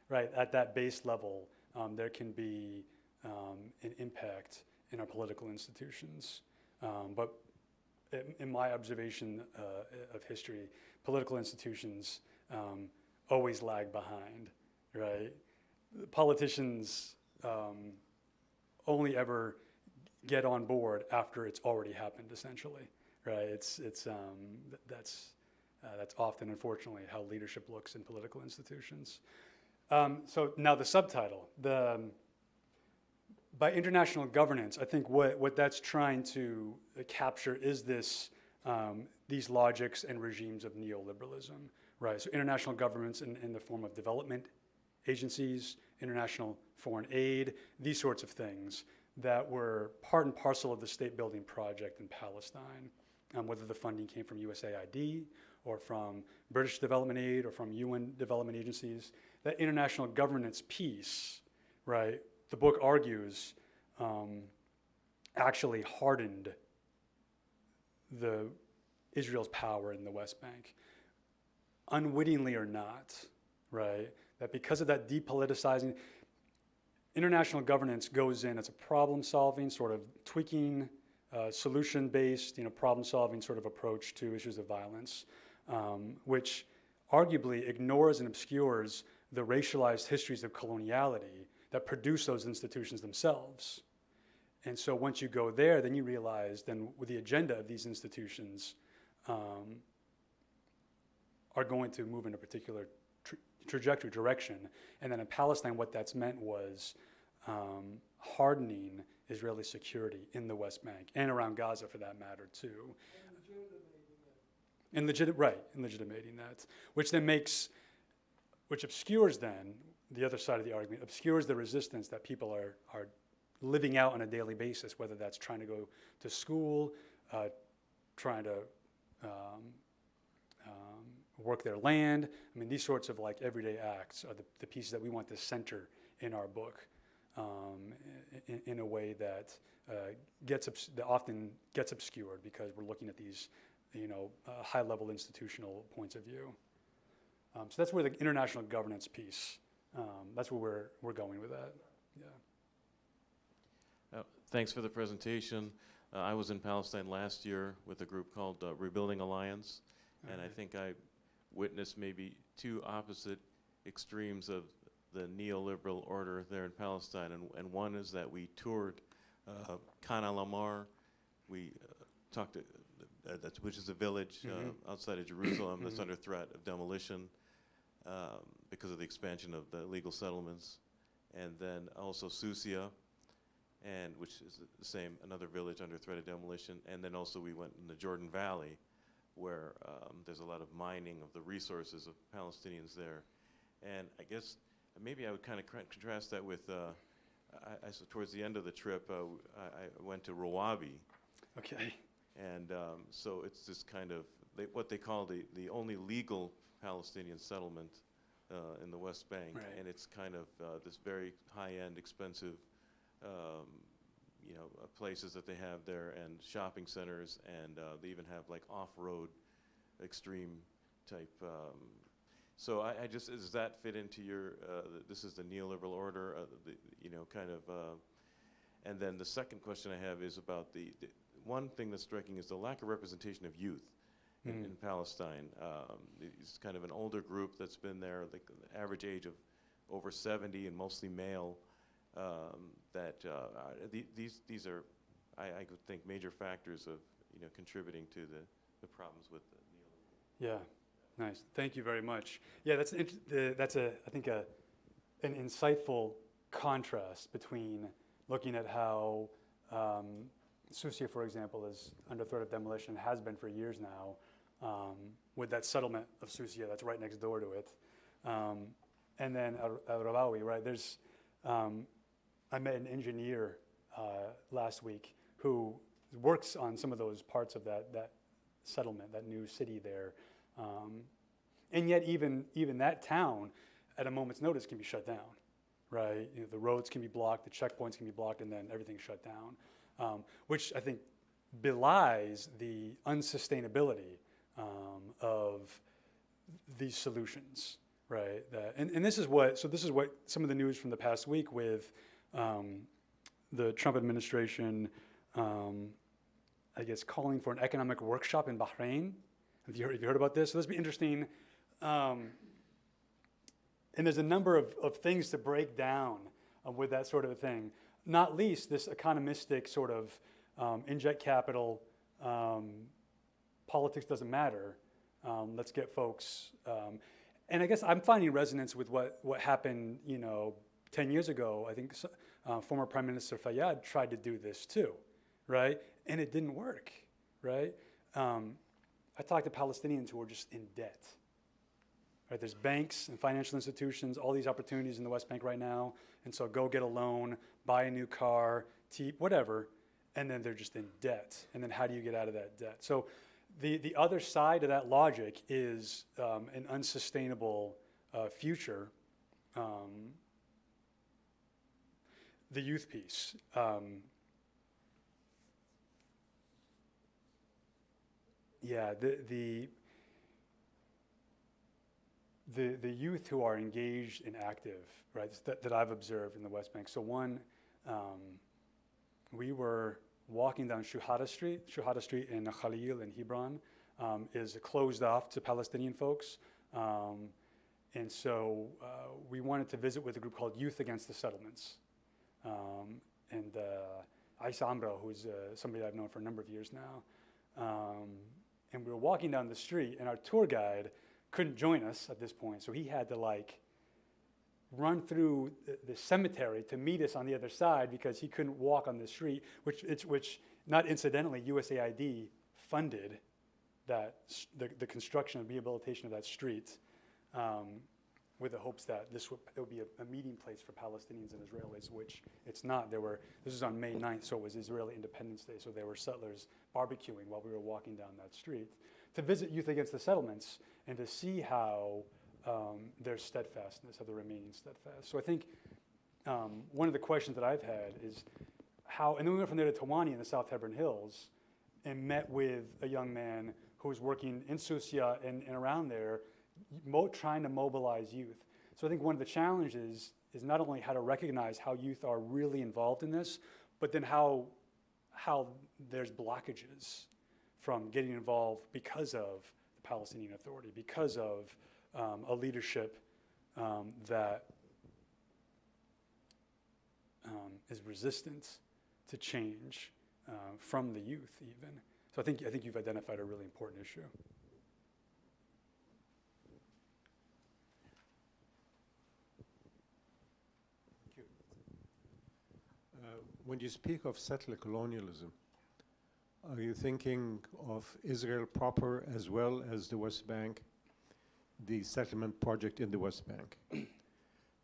Speaker 2: right, at that base level, there can be an impact in our political institutions. But in my observation of history, political institutions always lag behind, right? Politicians only ever get on board after it's already happened, essentially, right? That's often, unfortunately, how leadership looks in political institutions. So now the subtitle, by international governance, I think what that's trying to capture is these logics and regimes of neoliberalism, right? So international governments in the form of development agencies, international foreign aid, these sorts of things that were part and parcel of the state-building project in Palestine, whether the funding came from USAID or from British development aid or from UN development agencies. That international governance piece, right, the book argues, actually hardened Israel's power in the West Bank, unwittingly or not, right? That because of that depoliticizing, international governance goes in as a problem-solving, sort of tweaking, solution-based, problem-solving sort of approach to issues of violence, which arguably ignores and obscures the racialized histories of coloniality that produce those institutions themselves. And so once you go there, then you realize then with the agenda of these institutions are going to move in a particular trajectory, direction. And then in Palestine, what that's meant was hardening Israeli security in the West Bank and around Gaza for that matter too. And legitimating that, which then which obscures then, the other side of the argument, obscures the resistance that people are living out on a daily basis, whether that's trying to go to school, trying to work their land. I mean, these sorts of like everyday acts are the pieces that we want to center in our book in a way that that often gets obscured because we're looking at these, high-level institutional points of view. So that's where the international governance piece, that's where we're going with that. Yeah.
Speaker 6: Thanks for the presentation. I was in Palestine last year with a group called Rebuilding Alliance, and I think I witnessed maybe two opposite extremes of the neoliberal order there in Palestine. And one is that we toured Khan al-Amar. We talked to, which is a village outside of Jerusalem that's under threat of demolition because of the expansion of the illegal settlements. And then also Susia, and which is the same, another village under threat of demolition. And then also we went in the Jordan Valley, where there's a lot of mining of the resources of Palestinians there. And I guess maybe I would kind of contrast that with, towards the end of the trip, I went to Rawabi.
Speaker 2: Okay.
Speaker 6: And so it's this kind of, what they call the only legal Palestinian settlement in the West Bank.
Speaker 2: Right.
Speaker 6: And it's kind of this very high-end, expensive, places that they have there, and shopping centers, and they even have like off-road, extreme type. So I just, does that fit into your? This is the neoliberal order, and then the second question I have is about the one thing that's striking is the lack of representation of youth in Palestine. It's kind of an older group that's been there, like the average age of over 70 and mostly male. These are, I would think, major factors of contributing to the problems with the neoliberal.
Speaker 2: Yeah, nice. Thank you very much. Yeah, that's I think an insightful contrast between looking at how Susia, for example, is under threat of demolition, has been for years now, with that settlement of Susia that's right next door to it, and then Rawabi, right? There's I met an engineer last week who works on some of those parts of that settlement, that new city there. And yet even that town, at a moment's notice, can be shut down, right? The roads can be blocked, the checkpoints can be blocked, and then everything's shut down, which I think belies the unsustainability of these solutions, right? And this is what some of the news from the past week with the Trump administration, I guess, calling for an economic workshop in Bahrain. Have you heard about this? So this will be interesting. And there's a number of things to break down with that sort of a thing. Not least this economistic sort of inject capital, politics doesn't matter. Let's get folks. And I guess I'm finding resonance with what happened, 10 years ago. I think former Prime Minister Fayyad tried to do this too, right? And it didn't work, right? I talked to Palestinians who are just in debt. Right, there's banks and financial institutions, all these opportunities in the West Bank right now, and so go get a loan, buy a new car, whatever, and then they're just in debt. And then how do you get out of that debt? So the other side of that logic is an unsustainable future. The youth piece. The youth who are engaged and active, right, that I've observed in the West Bank. So one, we were walking down Shuhada Street in Khalil in Hebron is closed off to Palestinian folks. And so we wanted to visit with a group called Youth Against the Settlements. And Aisa Amro, who's somebody I've known for a number of years now. And we were walking down the street, and our tour guide couldn't join us at this point, so he had to run through the cemetery to meet us on the other side because he couldn't walk on the street, which not incidentally USAID funded that the construction and rehabilitation of that street with the hopes that it would be a meeting place for Palestinians and Israelis, which it's not. This was on May 9th, so it was Israeli Independence Day, so there were settlers barbecuing while we were walking down that street to visit Youth Against the Settlements and to see how their steadfastness, how they're remaining steadfast. So I think one of the questions that I've had is how, and then we went from there to Tawani in the South Hebron Hills and met with a young man who was working in Susia and around there, trying to mobilize youth. So I think one of the challenges is not only how to recognize how youth are really involved in this, but then how there's blockages from getting involved because of the Palestinian Authority, because of a leadership that is resistant to change from the youth even. So I think you've identified a really important issue.
Speaker 7: When you speak of settler colonialism, are you thinking of Israel proper as well as the West Bank, the settlement project in the West Bank,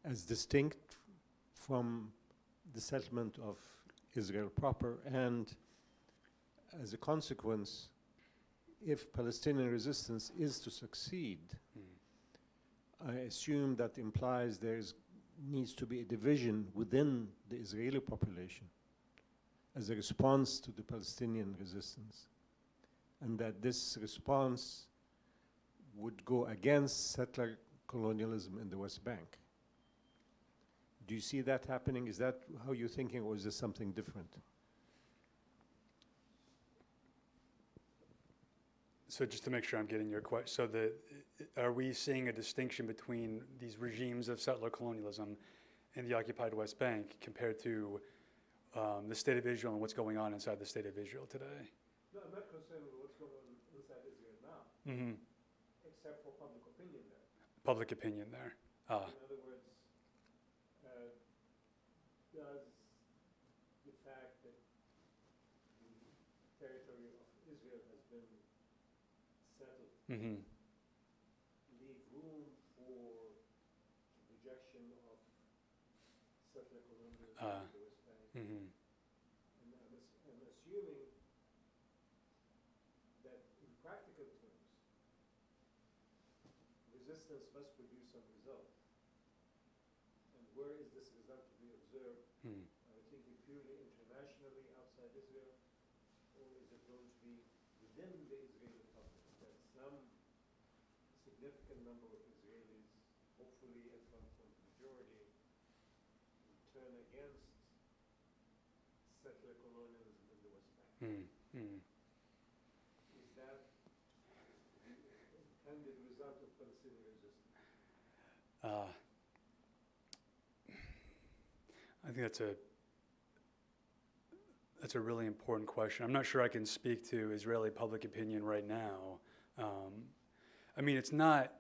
Speaker 7: as distinct from the settlement of Israel proper? And as a consequence, if Palestinian resistance is to succeed, I assume that implies needs to be a division within the Israeli population as a response to the Palestinian resistance, and that this response would go against settler colonialism in the West Bank. Do you see that happening? Is that how you're thinking, or is this something different?
Speaker 2: So just to make sure I'm getting your question, so are we seeing a distinction between these regimes of settler colonialism in the occupied West Bank compared to the state of Israel and what's going on inside the state of Israel today?
Speaker 7: No, I'm not concerned with what's going on inside Israel now, except for public opinion there.
Speaker 2: Public opinion there.
Speaker 7: In other words, does the fact that the territory of Israel has been settled leave room for rejection of settler colonialism in the West Bank? And I'm assuming that in practical terms, resistance must produce some result. And where is this result to be observed?
Speaker 2: Hmm.
Speaker 7: Are you thinking purely internationally outside Israel, or is it going to be within the Israeli public that some significant number of Israelis, hopefully in front of the majority, will turn against settler colonialism in the West Bank?
Speaker 2: Hmm. Hmm.
Speaker 7: Is that the intended result of Palestinian resistance?
Speaker 2: I think that's a really important question. I'm not sure I can speak to Israeli public opinion right now. I mean, it's not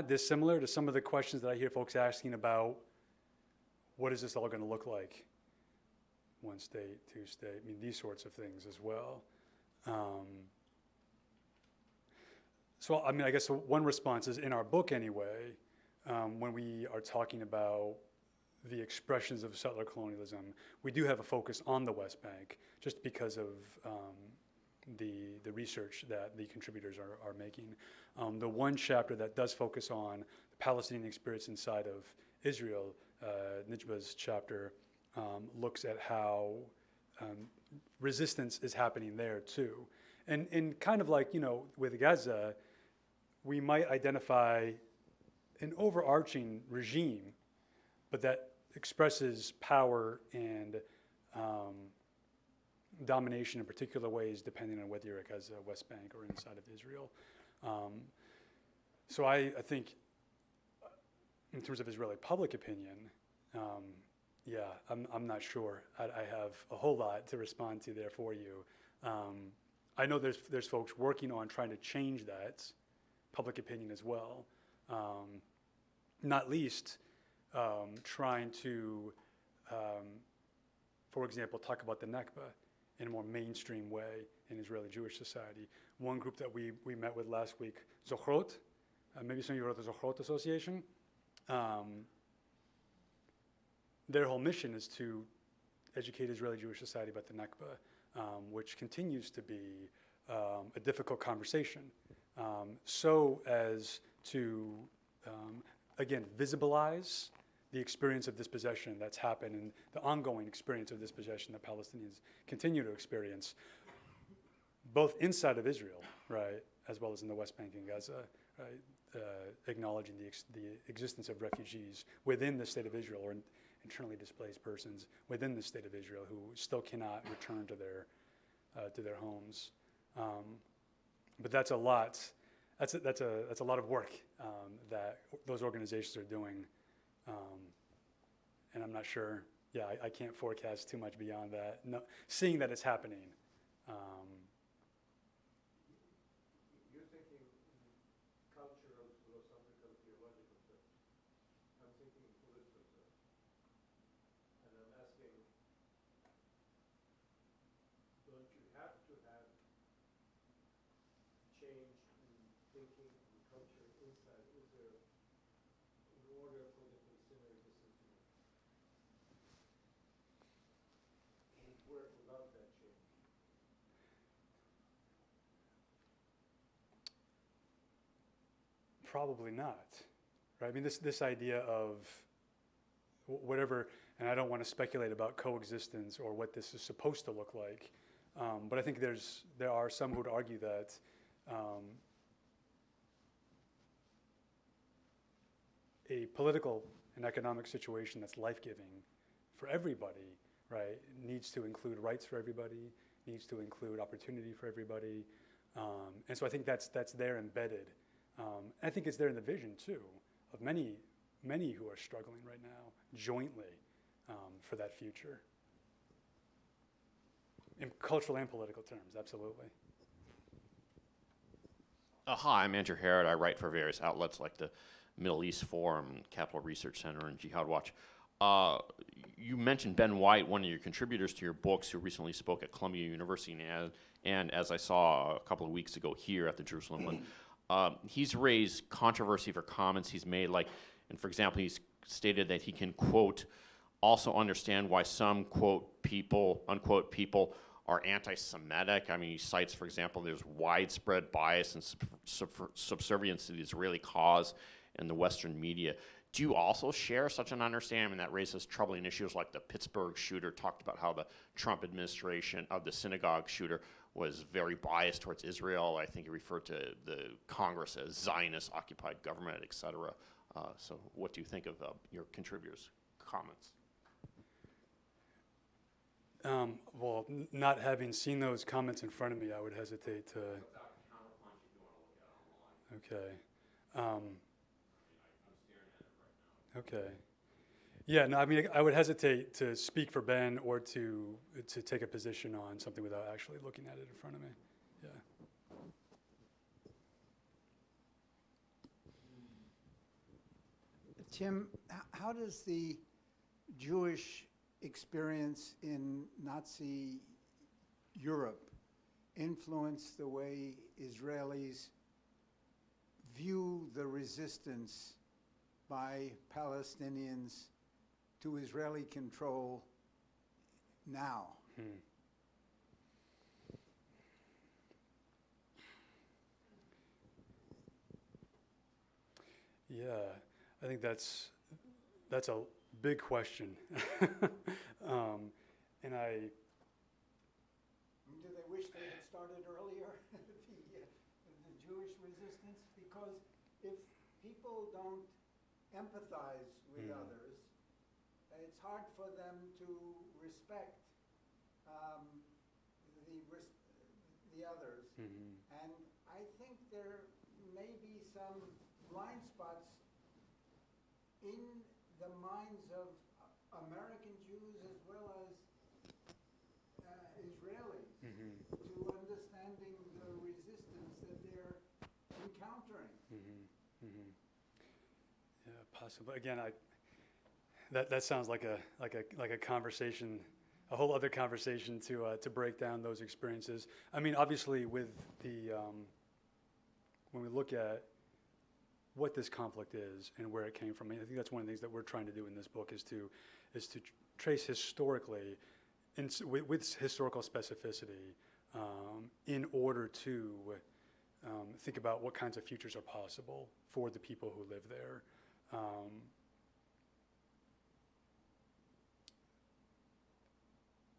Speaker 2: dissimilar to some of the questions that I hear folks asking about what is this all going to look like? One state, two state, I mean, these sorts of things as well. So, I mean, I guess one response is in our book anyway, when we are talking about the expressions of settler colonialism, we do have a focus on the West Bank just because of the research that the contributors are making. The one chapter that does focus on the Palestinian experience inside of Israel, Nijba's chapter, looks at how resistance is happening there too. And kind of like, you know, with Gaza, we might identify an overarching regime, but that expresses power and domination in particular ways depending on whether you're at Gaza, West Bank, or inside of Israel. So I think in terms of Israeli public opinion, yeah, I'm not sure. I have a whole lot to respond to there for you. I know there's folks working on trying to change that public opinion as well. Not least trying to, for example, talk about the Nakba in a more mainstream way in Israeli Jewish society. One group that we met with last week, Zochrot, maybe some of you heard of the Zochrot Association. Their whole mission is to educate Israeli Jewish society about the Nakba, which continues to be a difficult conversation, so as to, again, visibilize the experience of dispossession that's happened and the ongoing experience of dispossession that Palestinians continue to experience, both inside of Israel, right, as well as in the West Bank and Gaza, right, acknowledging the existence of refugees within the state of Israel or internally displaced persons within the state of Israel who still cannot return to their homes. But that's a lot. That's a lot of work that those organizations are doing, and I'm not sure. Yeah, I can't forecast too much beyond that. No, seeing that it's happening.
Speaker 7: You're thinking in cultural, philosophical, theological terms. I'm thinking in political terms. And I'm asking, don't you have to have change in thinking and culture inside Israel in order for the Palestinian resistance to work? Can it work without that change?
Speaker 2: Probably not, right? I mean, this idea of whatever, and I don't want to speculate about coexistence or what this is supposed to look like, but I think there are some who would argue that a political and economic situation that's life-giving for everybody, right, needs to include rights for everybody, needs to include opportunity for everybody, and so I think that's there embedded. I think it's there in the vision too of many who are struggling right now jointly for that future, in cultural and political terms, absolutely.
Speaker 8: Hi, I'm Andrew Harrod. I write for various outlets like the Middle East Forum, Capital Research Center, and Jihad Watch. You mentioned Ben White, one of your contributors to your books, who recently spoke at Columbia University, and as I saw a couple of weeks ago here at the Jerusalem one. He's raised controversy for comments he's made, like, and for example, he's stated that he can, quote, also understand why some, quote, people, unquote, people are anti-Semitic. I mean, he cites, for example, there's widespread bias and subservience to the Israeli cause in the Western media. Do you also share such an understanding that raises troubling issues like the Pittsburgh shooter talked about how the Trump administration of the synagogue shooter was very biased towards Israel? I think he referred to the Congress as Zionist-occupied government, et cetera. So what do you think of your contributors' comments?
Speaker 2: Well, not having seen those comments in front of me, I would hesitate to. Okay. Okay. Yeah, no, I mean, I would hesitate to speak for Ben or to take a position on something without actually looking at it in front of me. Yeah.
Speaker 9: Tim, how does the Jewish experience in Nazi Europe influence the way Israelis view the resistance by Palestinians to Israeli control now?
Speaker 2: Yeah, I think that's a big question. And
Speaker 9: do they wish they had started earlier, the Jewish resistance? Because if people don't empathize with others, it's hard for them to respect the others. And I think there may be some blind spots in the minds of American Jews as well as Israelis to understanding the resistance that they're encountering.
Speaker 2: yeah, possibly. Again, that sounds like a conversation, a whole other conversation to break down those experiences. I mean, obviously, with the when we look at what this conflict is and where it came from, I think that's one of the things that we're trying to do in this book is to trace historically, with historical specificity, in order to think about what kinds of futures are possible for the people who live there.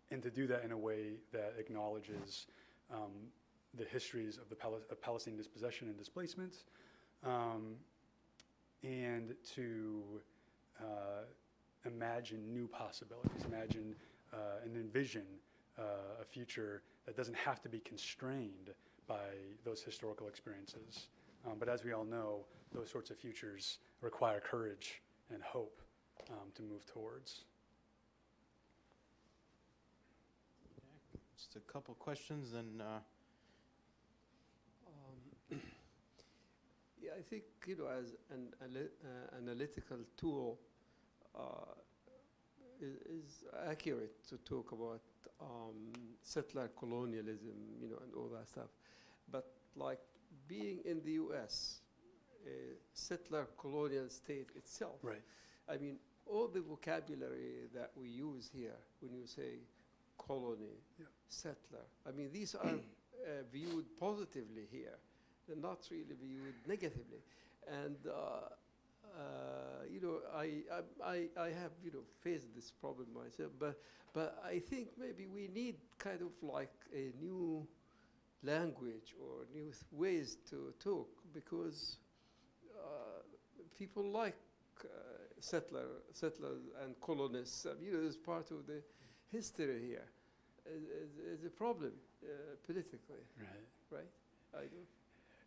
Speaker 2: And to do that in a way that acknowledges the histories of the Palestinian dispossession and displacement, and to imagine new possibilities, imagine and envision a future that doesn't have to be constrained by those historical experiences. But as we all know, those sorts of futures require courage and hope to move towards.
Speaker 1: Just a couple questions, and
Speaker 4: Yeah, I think, as an analytical tool is accurate to talk about settler colonialism, and all that stuff. But like being in the U.S., a settler colonial state itself,
Speaker 2: Right.
Speaker 4: I mean, all the vocabulary that we use here when you say colony, settler, I mean, these are viewed positively here. They're not really viewed negatively. And, I have, faced this problem myself, but I think maybe we need kind of like a new language or new ways to talk, because people like settlers and colonists. It's part of the history here. It's a problem politically,
Speaker 2: Right.
Speaker 4: right? I do.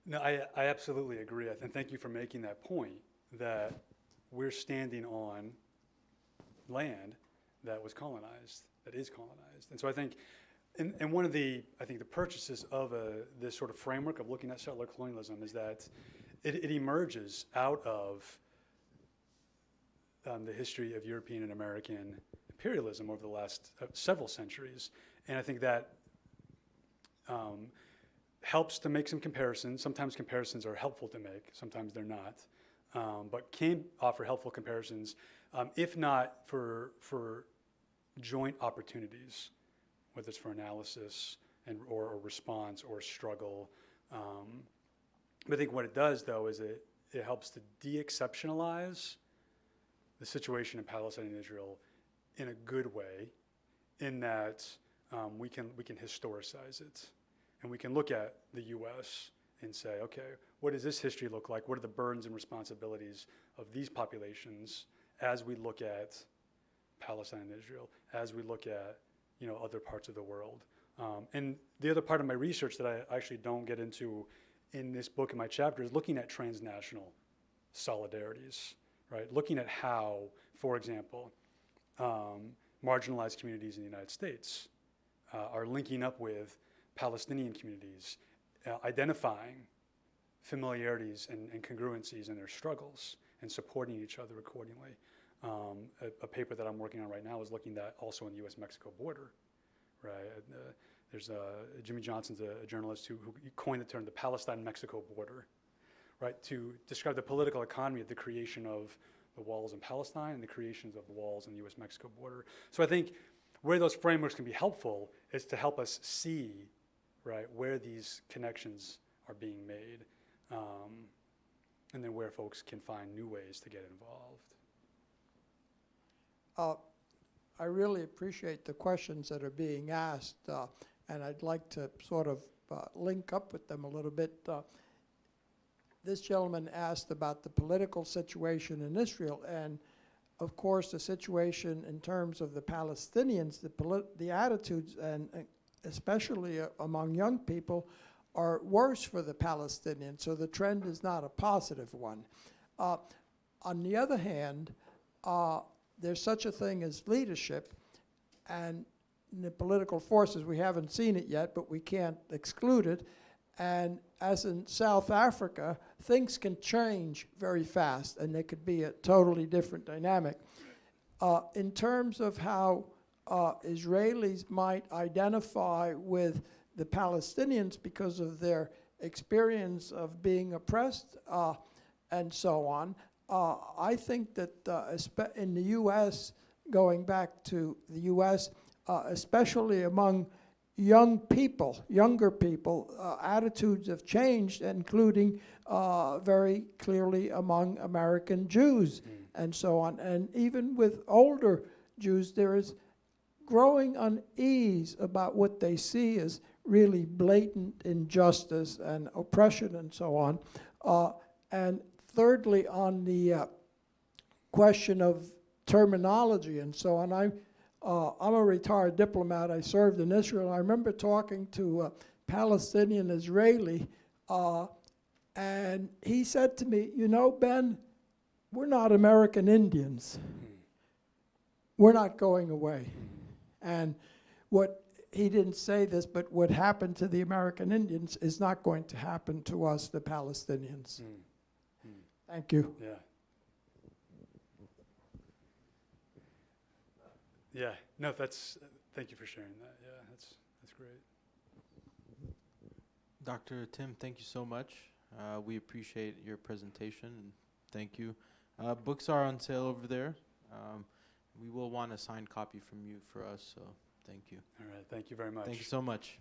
Speaker 2: No, I absolutely agree. And thank you for making that point, that we're standing on land that was colonized, that is colonized. And so I think, and one of the purchases of this sort of framework of looking at settler colonialism is that it emerges out of the history of European and American imperialism over the last several centuries. And I think that helps to make some comparisons. Sometimes comparisons are helpful to make, sometimes they're not, but can offer helpful comparisons, if not for joint opportunities, whether it's for analysis or response or struggle. But I think what it does, though, is it helps to de-exceptionalize the situation in Palestine and Israel in a good way, in that we can historicize it, and we can look at the U.S. and say, okay, what does this history look like? What are the burdens and responsibilities of these populations as we look at Palestine and Israel, as we look at other parts of the world? And the other part of my research that I actually don't get into in this book, in my chapter, is looking at transnational solidarities, right? Looking at how, for example, marginalized communities in the United States are linking up with Palestinian communities, identifying familiarities and congruencies in their struggles and supporting each other accordingly. A paper that I'm working on right now is looking at also in the U.S.-Mexico border, right? There's Jimmy Johnson's a journalist who coined the term the Palestine-Mexico border, right, to describe the political economy of the creation of the walls in Palestine and the creations of the walls in the U.S.-Mexico border. So I think where those frameworks can be helpful is to help us see, right, where these connections are being made, and then where folks can find new ways to get involved.
Speaker 5: I really appreciate the questions that are being asked, and I'd like to sort of link up with them a little bit. This gentleman asked about the political situation in Israel, and of course the situation in terms of the Palestinians, the attitudes, and especially among young people, are worse for the Palestinians, so the trend is not a positive one. On the other hand, there's such a thing as leadership, and in the political forces, we haven't seen it yet, but we can't exclude it. And as in South Africa, things can change very fast, and there could be a totally different dynamic. In terms of how Israelis might identify with the Palestinians because of their experience of being oppressed and so on, I think that in the U.S., going back to the U.S., especially among younger people, attitudes have changed, including very clearly among American Jews and so on. And even with older Jews, there is growing unease about what they see as really blatant injustice and oppression and so on. And thirdly, on the question of terminology and so on, I'm a retired diplomat. I served in Israel. I remember talking to a Palestinian Israeli, and he said to me, you know, Ben, we're not American Indians. We're not going away. And he didn't say this, but what happened to the American Indians is not going to happen to us, the Palestinians. Thank you.
Speaker 2: Yeah. Yeah. No, thank you for sharing that. Yeah, that's great.
Speaker 1: Dr. Tim, thank you so much. We appreciate your presentation, and thank you. Books are on sale over there. We will want a signed copy from you for us, so thank you.
Speaker 2: All right. Thank you very much.
Speaker 1: Thank you so much.